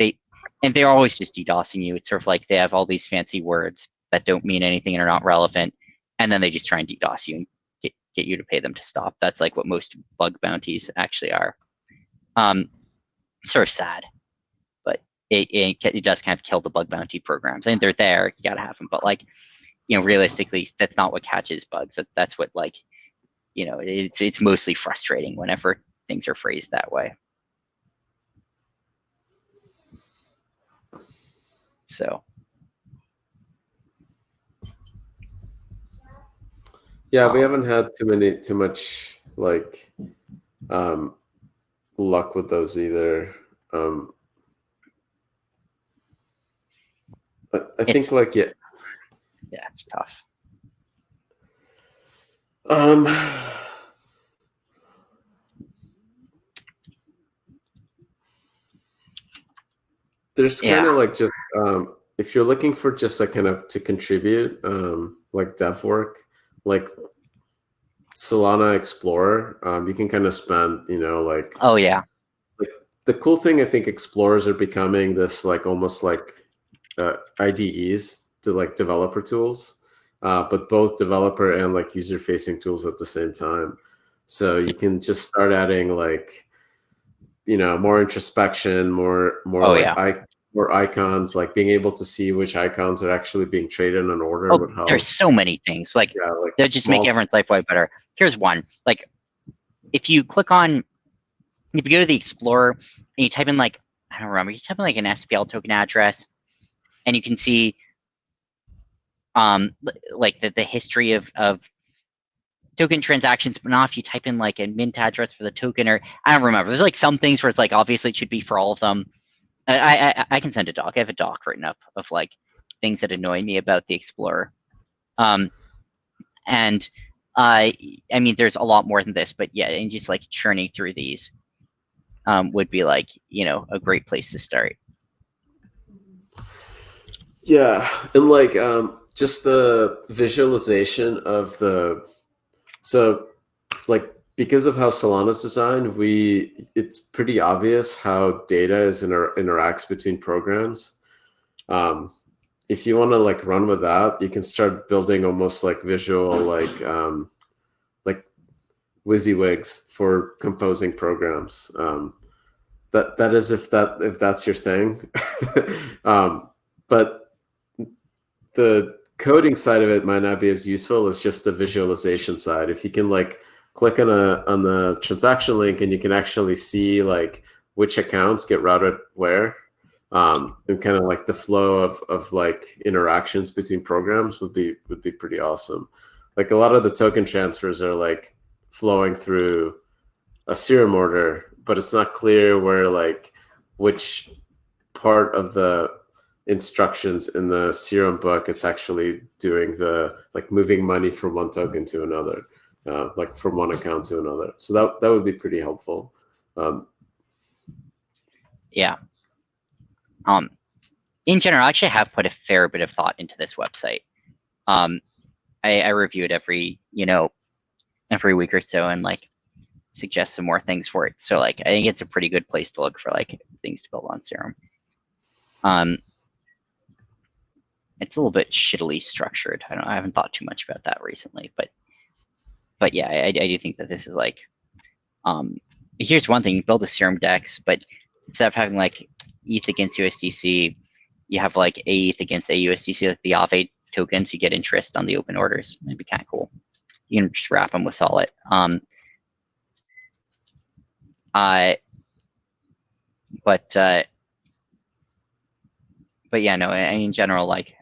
they're always just DDoSing you. It's sort of like they have all these fancy words that don't mean anything and are not relevant, and then they just try and DDoS you and get you to pay them to stop. That's like what most bug bounties actually are. Sort of sad, but it does kind of kill the bug bounty programs. I mean, they're there, you gotta have them, but, like, you know, realistically, that's not what catches bugs. That's what, like, you know, it's mostly frustrating whenever things are phrased that way. So. Yeah, we haven't had too much like luck with those either. I think, like, yeah, it's tough. There's kind of like just if you're looking for just like kind of to contribute, like dev work, like Solana Explorer, you can kind of spend, you know, like, oh yeah, like the cool thing, I think explorers are becoming this like almost like IDEs to like developer tools, but both developer and like user facing tools at the same time. So you can just start adding, like, you know, more introspection, more more icons, like being able to see which icons are actually being traded in order would help. There's so many things. Like, Yeah, like they'll just make everyone's life way better. Here's one. Like, if you go to the Explorer and you type in, like, I don't remember, you type in like an SPL token address, and you can see like the history of token transactions, but not if you type in like a mint address for the token, or I don't remember. There's like some things where it's like obviously it should be for all of them. I can send a doc. I have a doc written up of like things that annoy me about the Explorer. And I mean, there's a lot more than this, but yeah, and just like churning through these would be like, you know, a great place to start. Yeah, and like just the visualization of so like, because of how Solana's designed, it's pretty obvious how data interacts between programs. If you want to like run with that, you can start building almost like visual like WYSIWYGs for composing programs. That is if that's your thing. But the coding side of it might not be as useful as just the visualization side. If you can like click on the transaction link and you can actually see like which accounts get routed where, and kind of like the flow of like interactions between programs would be pretty awesome. Like, a lot of the token transfers are like flowing through a serum order, but it's not clear where, like, which part of the instructions in the serum book is actually doing the like moving money from one token to another, like from one account to another. So that would be pretty helpful. Yeah. In general, I actually have put a fair bit of thought into this website. I review it every week or so and like suggest some more things for it. So like I think it's a pretty good place to look for like things to build on Serum. it's a little bit shittily structured. I haven't thought too much about that recently, but yeah, I do think that this is like, here's one thing: you build a Serum DEX, but instead of having like ETH against USDC, you have like AETH against AUSDC, like the Aave tokens. You get interest on the open orders. It'd be kind of cool. You can just wrap them with Solid. But yeah, no. In general, like,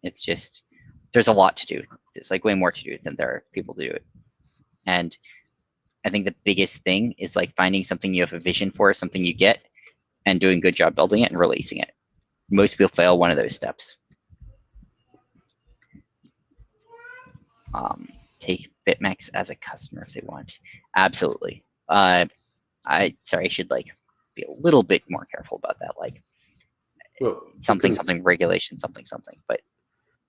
it's just, there's a lot to do. There's like way more to do than there are people to do it. And I think the biggest thing is like finding something you have a vision for, something you get, and doing a good job building it and releasing it. Most people fail one of those steps. Take BitMEX as a customer if they want. Absolutely. I should like be a little bit more careful about that. Like, well, something regulation, something. But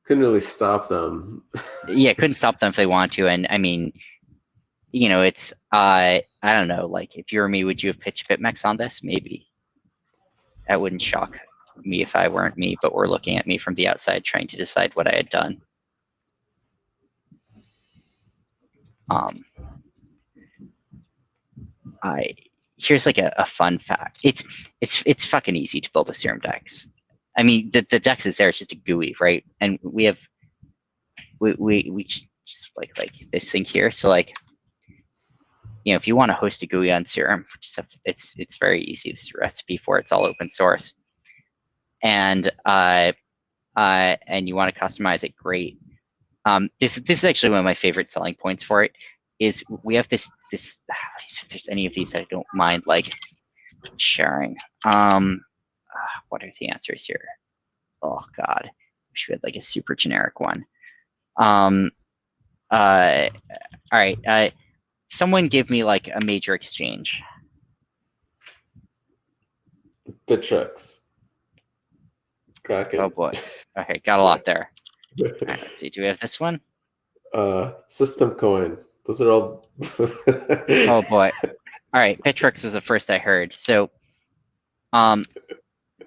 couldn't really stop them. Yeah, couldn't stop them if they want to. And I mean, you know, it's I don't know. Like, if you were me, would you have pitched BitMEX on this? Maybe. That wouldn't shock me if I weren't me, but we're looking at me from the outside trying to decide what I had done. Here's like a fun fact. It's fucking easy to build a Serum DEX. I mean, the DEX is there. It's just a GUI, right? And we just like this thing here. So like, you know, if you want to host a GUI on Serum, it's very easy. There's a recipe for it. It's all open source. And you want to customize it, great. This is actually one of my favorite selling points for it. Is we have this if there's any of these I don't mind like sharing. What are the answers here? Oh God, wish we had like a super generic one. All right. Someone give me like a major exchange. Bittrex. Kraken. Oh boy. Okay, got a lot there. All right, let's see. Do we have this one? System Coin. Those are all. Oh boy. All right, Bittrex was the first I heard. So, the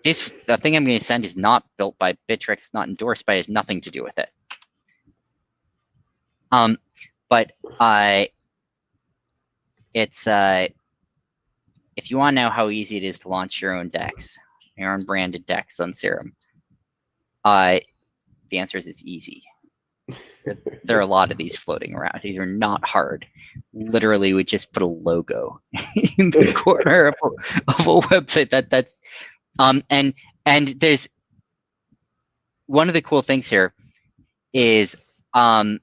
thing I'm going to send is not built by Bittrex, not endorsed by it, has nothing to do with it. But it's if you want to know how easy it is to launch your own DEX, your own branded DEX on Serum, the answer is it's easy. There are a lot of these floating around. These are not hard. Literally, we just put a logo in the corner of a website. That's and there's one of the cool things here is that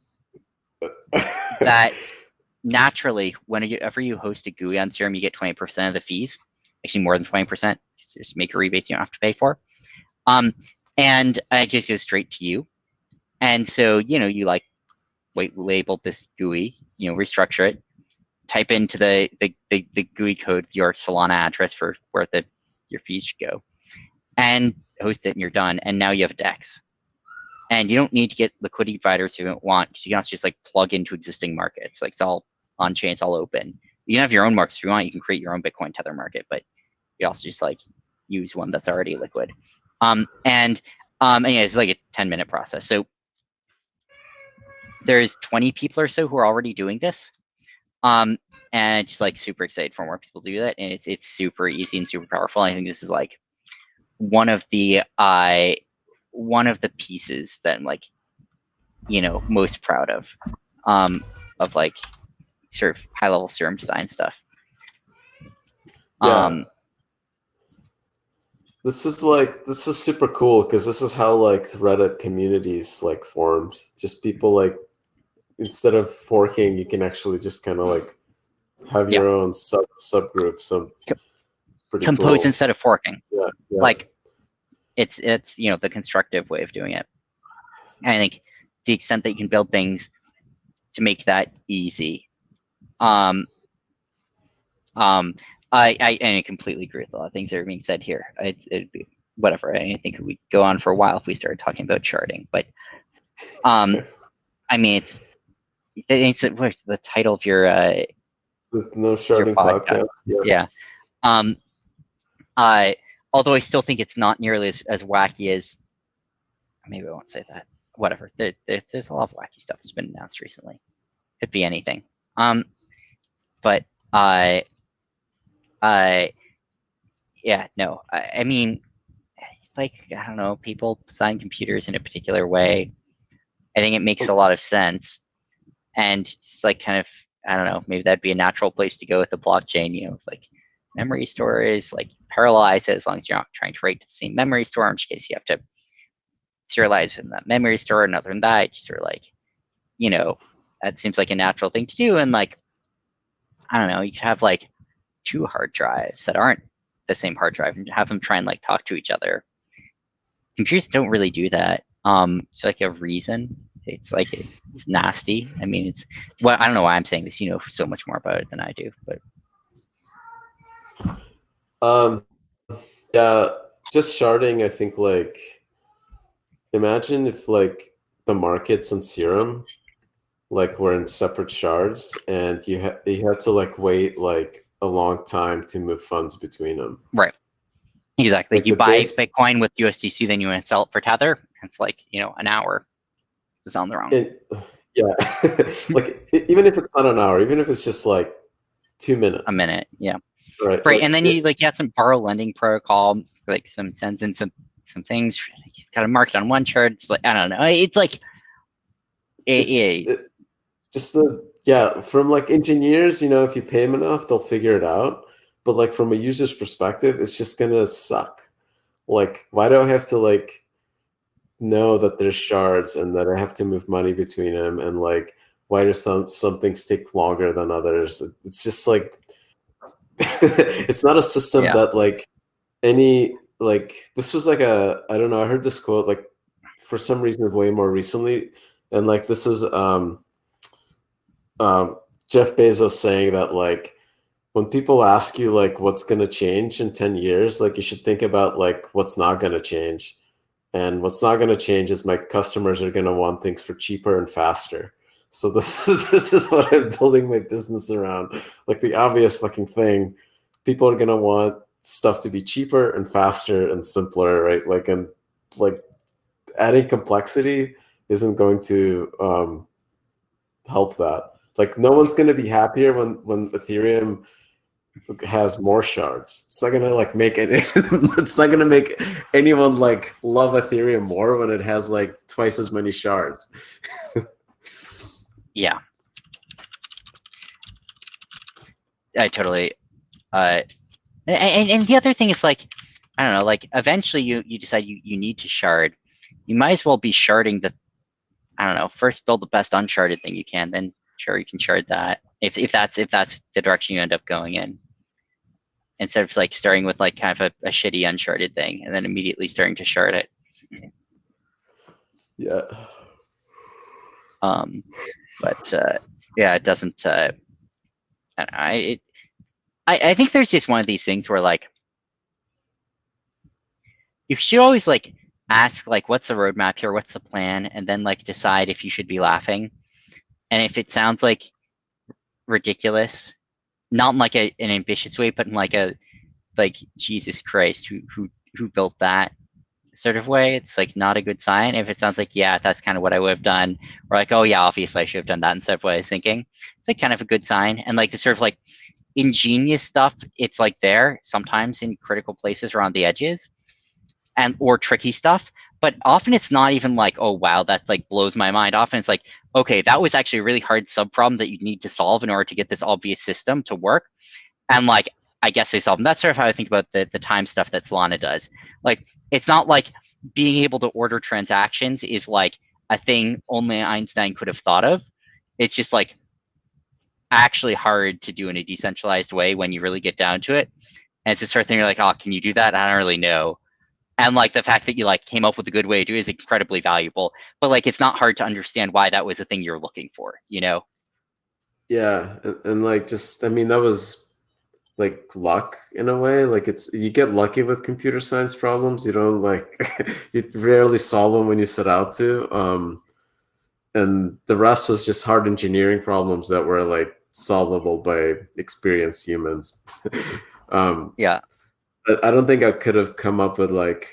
naturally, whenever you host a GUI on Serum, you get 20% of the fees. Actually, more than 20%. Just make a rebate you don't have to pay for. And it just goes straight to you. And so, you know, you like label this GUI, you know, restructure it, type into the GUI code your Solana address for where your fees should go, and host it, and you're done. And now you have a DEX. And you don't need to get liquidity providers who don't want, because you can also just like plug into existing markets. Like, it's all on chain, it's all open. You can have your own markets if you want. You can create your own Bitcoin Tether market, but you also just like use one that's already liquid. And yeah, it's like a 10-minute process. So there's 20 people or so who are already doing this. And just like super excited for more people to do that. And it's super easy and super powerful. I think this is like one of the pieces that I'm like, you know, most proud of like sort of high level Serum design stuff. Yeah. This is super cool because this is how like Reddit communities like formed. Just people like, instead of forking, you can actually just kind of like have your own subgroup. Some compose cool. Instead of forking. Yeah. Like it's you know, the constructive way of doing it. And I think the extent that you can build things to make that easy. I completely agree with a lot of things that are being said here. It'd be whatever. I think we'd go on for a while if we started talking about charting. But I mean, it's the title of your No Sharding podcast. Yeah. Although I still think it's not nearly as wacky as maybe I won't say that. Whatever. There's a lot of wacky stuff that's been announced recently. Could be anything. But yeah, no. I mean, like, I don't know, people design computers in a particular way. I think it makes a lot of sense. And it's like kind of, I don't know, maybe that'd be a natural place to go with the blockchain, you know, like memory storage, like parallelize it as long as you're not trying to write to the same memory store, in which case you have to serialize in that memory store, and other than that, just sort of like, you know, that seems like a natural thing to do. And like, I don't know, you could have like 2 hard drives that aren't the same hard drive and have them try and like talk to each other. Computers don't really do that. So like a reason, it's like it's nasty. I mean, it's, well, I don't know why I'm saying this. You know so much more about it than I do, but yeah, just sharding. I think like, imagine if like the markets and Serum like were in separate shards, and you had to like wait like a long time to move funds between them. right, exactly. Like you the buy base, Bitcoin with USDC, then you want to sell it for Tether. It's like, you know, an hour. It's on the wrong. yeah, like even if it's not an hour, even if it's just like 2 minutes, A minute, yeah. right? Right, Like and then you like have some borrow lending protocol, like some sends in some things. He's got a market on one chart. It's like, I don't know. It's like just the, yeah, from like engineers, you know, if you pay them enough, they'll figure it out. But like from a user's perspective, it's just gonna suck. Like, why do I have to like know that there's shards and that I have to move money between them, and like why do some things take longer than others? It's just like it's not a system yeah. that like any, like this was like a, I don't know, I heard this quote like for some reason way more recently, and like this is Jeff Bezos saying that like when people ask you like what's going to change in 10 years, like you should think about like what's not going to change. And what's not going to change is my customers are going to want things for cheaper and faster. So this is what I'm building my business around. Like the obvious fucking thing, people are going to want stuff to be cheaper and faster and simpler, right? Like, and like adding complexity isn't going to help that. Like no one's going to be happier when Ethereum has more shards. It's not gonna like make it. It's not gonna make anyone like love Ethereum more when it has like twice as many shards. Yeah, I totally. And the other thing is like, I don't know, like eventually you decide you need to shard. You might as well be sharding the, I don't know, first build the best uncharted thing you can, then sure you can shard that if that's the direction you end up going in, instead of like starting with like kind of a shitty uncharted thing and then immediately starting to shard it. Yeah. But yeah, it doesn't. I think there's just one of these things where like you should always like ask like what's the roadmap here, what's the plan, and then like decide if you should be laughing. And if it sounds like ridiculous, not in like an ambitious way, but in like a like Jesus Christ, who built that sort of way, it's like not a good sign. If it sounds like, yeah, that's kind of what I would have done, or like, oh yeah, obviously I should have done that instead of what I was thinking, it's like kind of a good sign. And like the sort of like ingenious stuff, it's like there sometimes in critical places around the edges, and or tricky stuff. But often it's not even like, oh wow, that like blows my mind. Often it's like, okay, that was actually a really hard subproblem that you need to solve in order to get this obvious system to work. And like, I guess they solve them. That's sort of how I think about the time stuff that Solana does. Like, it's not like being able to order transactions is like a thing only Einstein could have thought of. It's just like actually hard to do in a decentralized way when you really get down to it. And it's the sort of thing you're like, oh, can you do that? I don't really know. And like the fact that you like came up with a good way to do it is incredibly valuable. But like, it's not hard to understand why that was the thing you're looking for, you know? Yeah, and like just, I mean, that was like luck in a way. Like it's, you get lucky with computer science problems. You don't like you rarely solve them when you set out to. And the rest was just hard engineering problems that were like solvable by experienced humans. Yeah. I don't think I could have come up with like,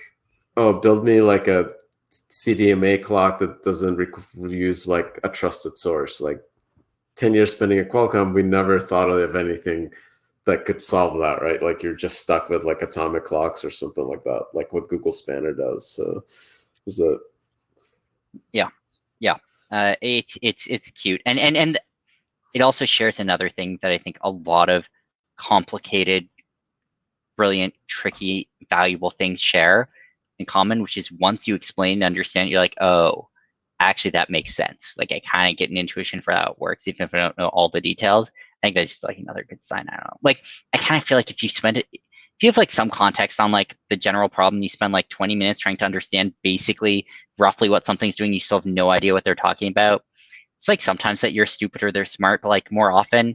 oh, build me like a CDMA clock that doesn't use like a trusted source. Like 10 years spending at Qualcomm, we never thought of anything that could solve that, right? Like you're just stuck with like atomic clocks or something like that, like what Google Spanner does. So there's a it's cute, and it also shares another thing that I think a lot of complicated, brilliant, tricky, valuable things share in common, which is once you explain and understand, you're like, oh, actually that makes sense. Like I kind of get an intuition for how it works, even if I don't know all the details. I think that's just like another good sign. I don't know. Like I kind of feel like if you have like some context on like the general problem, you spend like 20 minutes trying to understand basically roughly what something's doing, you still have no idea what they're talking about. It's like sometimes that you're stupid or they're smart, but like more often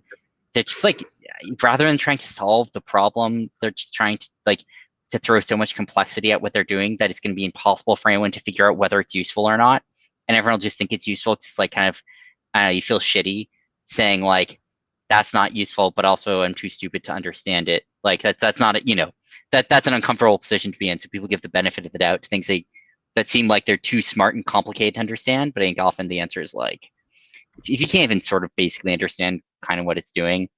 they're just like, rather than trying to solve the problem, they're just trying to like to throw so much complexity at what they're doing that it's going to be impossible for anyone to figure out whether it's useful or not. And everyone will just think it's useful. It's like kind of, I don't know, you feel shitty saying like, that's not useful, but also I'm too stupid to understand it. Like that's not, that's an uncomfortable position to be in. So people give the benefit of the doubt to things that seem like they're too smart and complicated to understand. But I think often the answer is like, if you can't even sort of basically understand kind of what it's doing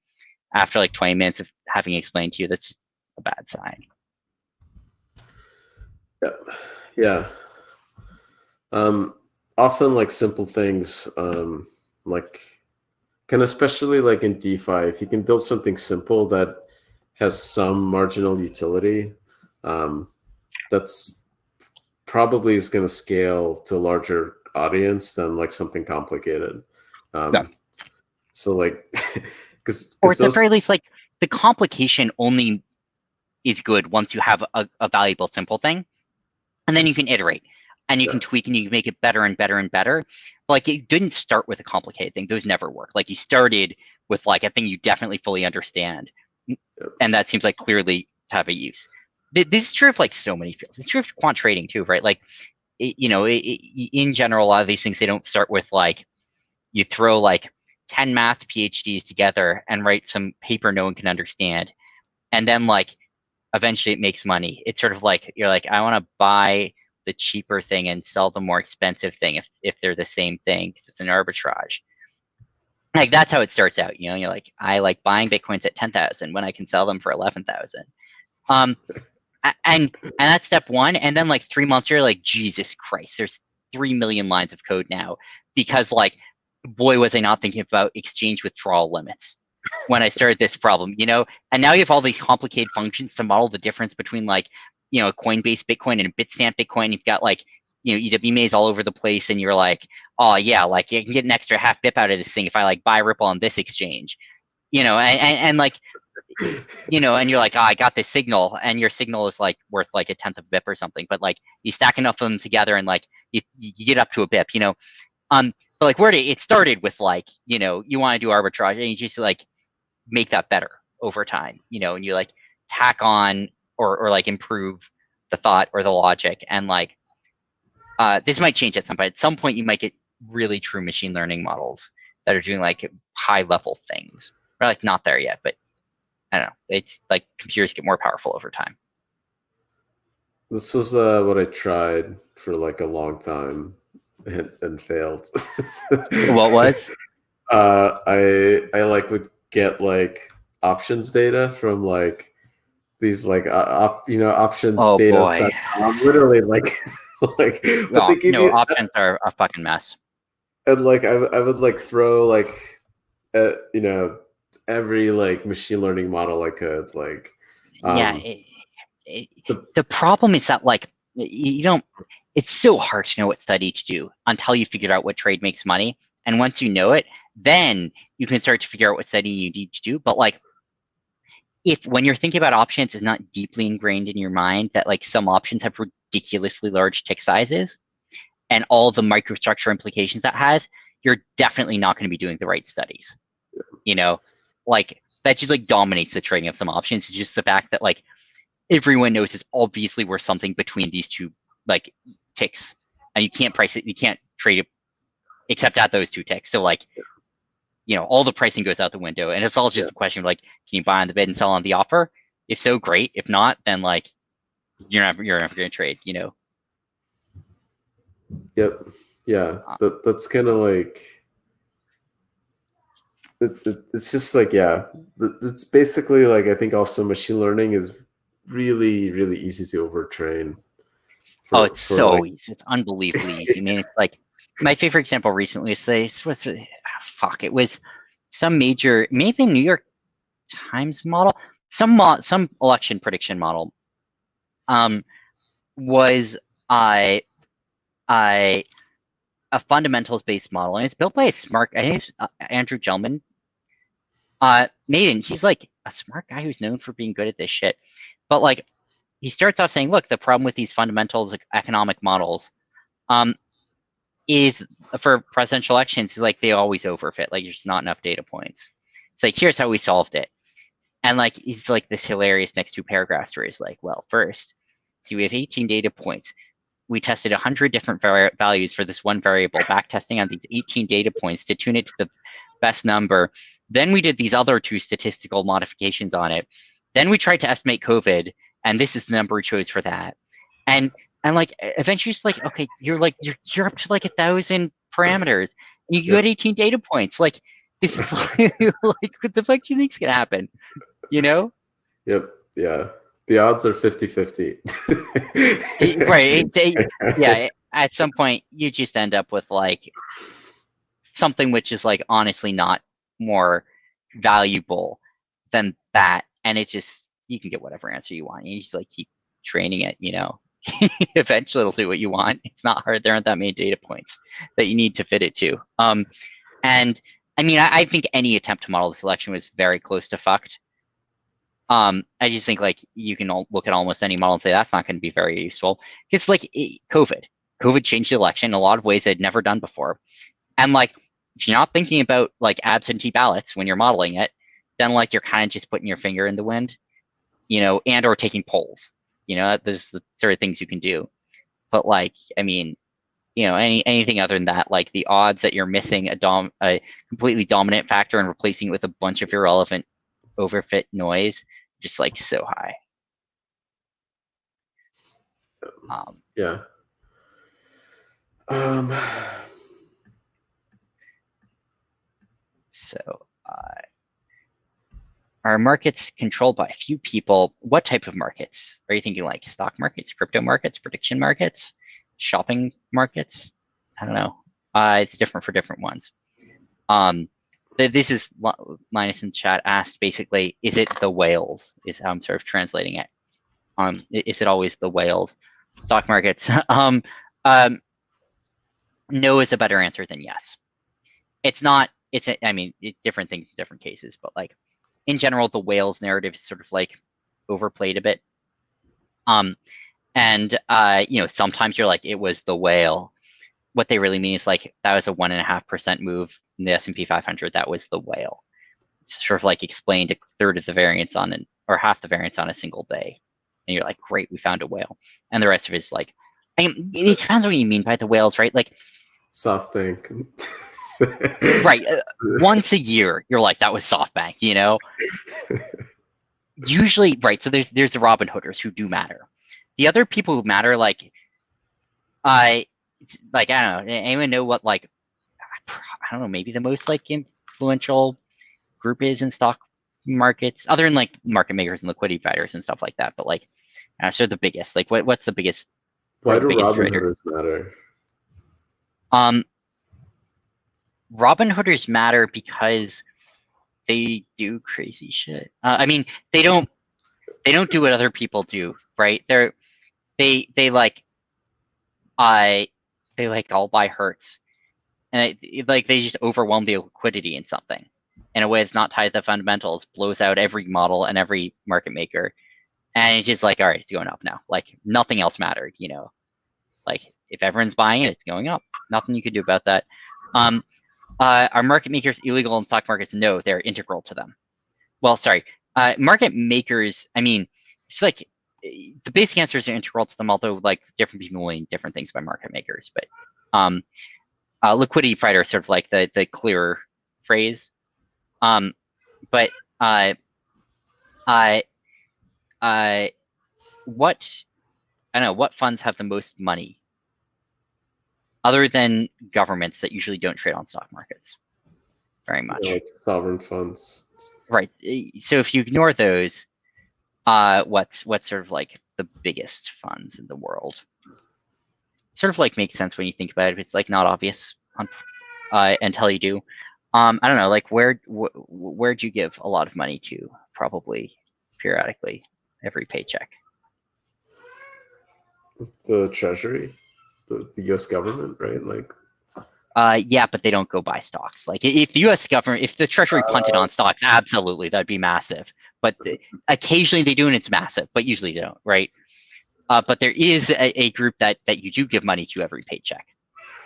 after like 20 minutes of having explained to you, that's just a bad sign. Yeah. Often like simple things, like can especially like in DeFi, if you can build something simple that has some marginal utility, that's probably is going to scale to a larger audience than like something complicated. Yeah. So like, or at the very least, like the complication only is good once you have a valuable simple thing, and then you can iterate and you can tweak and you can make it better and better and better. But like it didn't start with a complicated thing; those never work. Like you started with like a thing you definitely fully understand, and that seems like clearly to have a use. This is true of like so many fields. It's true of quant trading too, right? Like, in general, a lot of these things they don't start with like you throw like 10 math PhDs together and write some paper no one can understand, and then like eventually it makes money. It's sort of like you're like, I want to buy the cheaper thing and sell the more expensive thing if they're the same thing, because it's an arbitrage. Like that's how it starts out. You're like, I like buying Bitcoins at 10,000 when I can sell them for 11,000. And that's step one. And then like 3 months you're like, Jesus Christ, there's 3 million lines of code now, because like, boy, was I not thinking about exchange withdrawal limits when I started this problem, and now you have all these complicated functions to model the difference between like, a Coinbase Bitcoin and a Bitstamp Bitcoin. You've got like, EW maze all over the place, and you're like, oh yeah, like I can get an extra half BIP out of this thing if I like buy Ripple on this exchange, and like, and you're like, oh, I got this signal, and your signal is like worth like a tenth of BIP or something, but like you stack enough of them together and like you get up to a BIP, but like where it started with like, you want to do arbitrage and you just like make that better over time, and you like tack on or like improve the thought or the logic. And like, this might change at some point. At some point you might get really true machine learning models that are doing like high level things. We're like not there yet, but I don't know. It's like computers get more powerful over time. This was what I tried for like a long time and failed. What was? I like would get like options data from like these like options Oh data. boy. Literally like like but they give you options are a fucking mess. And like I would like throw like every like machine learning model I could like Yeah, the problem is that like you don't. It's so hard to know what study to do until you figure out what trade makes money. And once you know it, then you can start to figure out what study you need to do. But like, if when you're thinking about options, is not deeply ingrained in your mind that like some options have ridiculously large tick sizes and all the microstructure implications that has, you're definitely not going to be doing the right studies. Like that just like dominates the trading of some options. It's just the fact that like everyone knows it's obviously worth something between these two like ticks, and you can't price it, you can't trade it except at those two ticks. So like, all the pricing goes out the window, and it's all just a question of like, can you buy on the bid and sell on the offer? If so, great. If not, then like you're never going to trade. Yep. Yeah. That's kind of like it's just like, yeah, it's basically like, I think also machine learning is really, really easy to overtrain Oh, it's for like, so easy. It's unbelievably easy. I mean, it's like my favorite example recently is this was fuck. It was some major, maybe New York Times model, some election prediction model. Was I I a fundamentals based model, and it's built by a smart. I think it's Andrew Gelman. Maiden, he's like a smart guy who's known for being good at this shit, but like he starts off saying, look, the problem with these fundamentals like, economic models, um, is for presidential elections is like they always overfit. Like there's not enough data points. It's like here's how we solved it, and like he's like this hilarious next two paragraphs where he's like, well, first, see, we have 18 data points. We tested 100 different values for this one variable, back testing on these 18 data points to tune it to the best number. Then we did these other two statistical modifications on it. Then we tried to estimate COVID, and this is the number we chose for that. And like eventually it's like, okay, you're up to like 1,000 parameters. And you yep, had 18 data points. Like this is like, what the fuck do you think's gonna happen? You know? yep, yeah. The odds are 50-50. Right. Yeah, at some point you just end up with like something which is like honestly not more valuable than that. And it's just you can get whatever answer you want. You just like keep training it, you know. Eventually it'll do what you want. It's not hard. There aren't that many data points that you need to fit it to. And I mean I think any attempt to model the selection was very close to fucked. I just think like you can look at almost any model and say that's not going to be very useful. It's like COVID changed the election in a lot of ways it had never done before. And like if you're not thinking about like absentee ballots when you're modeling it, then like you're kind of just putting your finger in the wind, you know, and or taking polls. You know, there's the sort of things you can do. But like, I mean, you know, anything other than that, like the odds that you're missing a completely dominant factor and replacing it with a bunch of irrelevant overfit noise, just like so high. Yeah. Um, So, are markets controlled by a few people? What type of markets? Are you thinking like stock markets, crypto markets, prediction markets, shopping markets? I don't know. It's different for different ones. This is Linus in chat asked basically, is it the whales? Is how I'm sort of translating it. Is it always the whales? Stock markets. No is a better answer than yes. It's not. I mean, different things in different cases, but like in general, the whales narrative is sort of like overplayed a bit. And you know, sometimes you're like, it was the whale. What they really mean is like that was a 1.5% move in the S&P 500. That was the whale. It's sort of like explained a third of the variance on an or half the variance on a single day, and you're like, great, we found a whale. And the rest of it is like, I mean, it depends what you mean by the whales, right? Like SoftBank. right, once a year, you're like, that was SoftBank, you know. Usually, right. So there's the Robin Hooders who do matter. The other people who matter, like, I like I don't know. Anyone know what like I don't know, maybe the most like influential group is in stock markets, other than like market makers and liquidity providers and stuff like that. But like, so the biggest, like, what's the biggest Why or the do biggest Robin trader? Hooders matter? Robin Hooders matter because they do crazy shit. I mean, they don't do what other people do, right? They like they like all buy Hertz, and like they just overwhelm the liquidity in something in a way that's not tied to the fundamentals, blows out every model and every market maker, and it's just like, all right, it's going up now. Like nothing else mattered, you know. Like if everyone's buying it, it's going up. Nothing you could do about that. Are market makers illegal in stock markets? No, they're integral to them. Well, sorry, market makers. I mean, it's like the basic answers are integral to them, although like different people mean different things by market makers. But liquidity provider is sort of like the clearer phrase. But what I don't know, what funds have the most money? other than governments that usually don't trade on stock markets very much. Like sovereign funds. Right. So if you ignore those, what's sort of like the biggest funds in the world? Sort of like makes sense when you think about it. It's like not obvious until you do. I don't know, like where'd you give a lot of money to? Probably periodically, every paycheck. The Treasury, the U.S. government, right? Like, yeah, but they don't go buy stocks. Like if the U.S. government, if the Treasury punted on stocks, absolutely, that'd be massive. But occasionally they do, and it's massive. But usually they don't, right? But there is a group that you do give money to every paycheck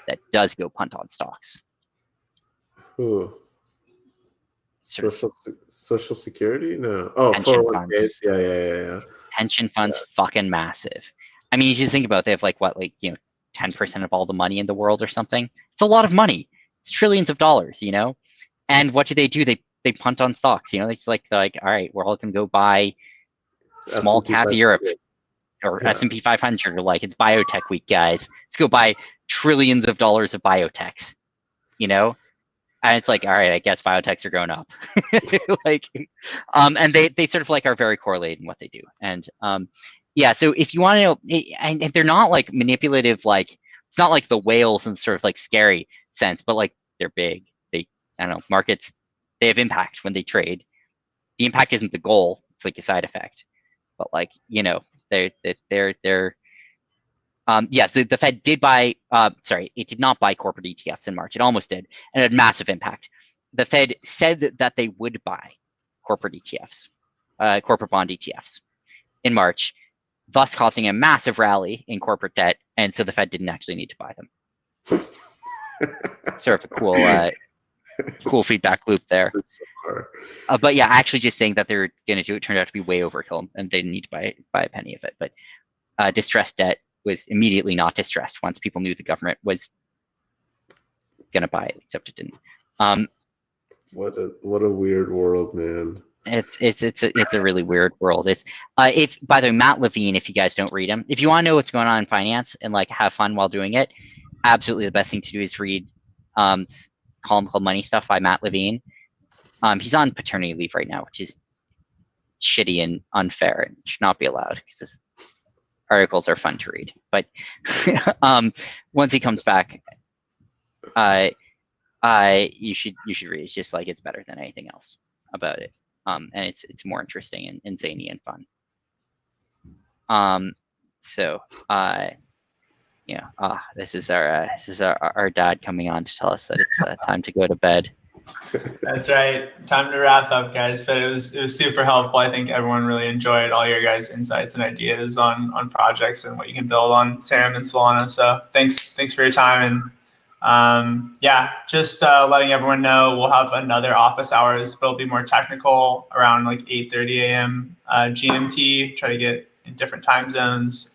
that does go punt on stocks. who? Social Security? No. Oh, Pension 401ks. funds. Yeah. Pension funds, fucking massive. I mean, you just think about it, they have like what, like 10% of all the money in the world or something. It's a lot of money. It's trillions of dollars, And what do? They punt on stocks. It's like all right, we're all gonna go buy small cap Europe or S&P 500. Like it's biotech week, guys. Let's go buy trillions of dollars of biotechs. And it's like, all right, I guess biotechs are going up. And they sort of like are very correlated in what they do. And yeah, so if you want to know, and they're not like manipulative, like it's not like the whales in sort of like scary sense, but like they're big. I don't know, markets, they have impact when they trade. The impact isn't the goal; it's like a side effect. But like they're yes, the Fed did buy. Sorry, it did not buy corporate ETFs in March. It almost did, and it had massive impact. The Fed said that they would buy corporate ETFs, corporate bond ETFs, in March, thus causing a massive rally in corporate debt, and so the Fed didn't actually need to buy them. Sort of a cool feedback loop there. But yeah, actually just saying that they're going to do it turned out to be way overkill, and they didn't need to buy a penny of it. But distressed debt was immediately not distressed once people knew the government was going to buy it, except it didn't. What a weird world, man. It's a really weird world. It's if by the way, Matt Levine, if you guys don't read him, if you want to know what's going on in finance and like have fun while doing it, absolutely the best thing to do is read column called Money Stuff by Matt Levine. He's on paternity leave right now, which is shitty and unfair and should not be allowed because his articles are fun to read. But once he comes back, you should read it. It's just like it's better than anything else about it. And it's more interesting and zany and fun. This is our dad coming on to tell us that it's time to go to bed. That's right. Time to wrap up, guys. But it was super helpful. I think everyone really enjoyed all your guys' insights and ideas on projects and what you can build on Sam and Solana. So thanks for your time. And just letting everyone know we'll have another office hours, but it'll be more technical around like 8:30 a.m. GMT. Try to get in different time zones.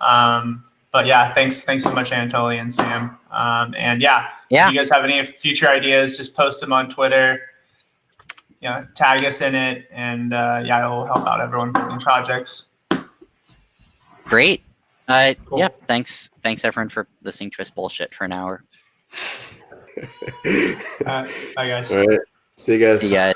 But yeah, thanks so much, Anatoly and Sam. If you guys have any future ideas, just post them on Twitter. Tag us in it, and it'll help out everyone building projects. Great. Cool. Yeah. Thanks everyone for listening to us bullshit for an hour. Bye, guys. All right. See you guys. See you guys.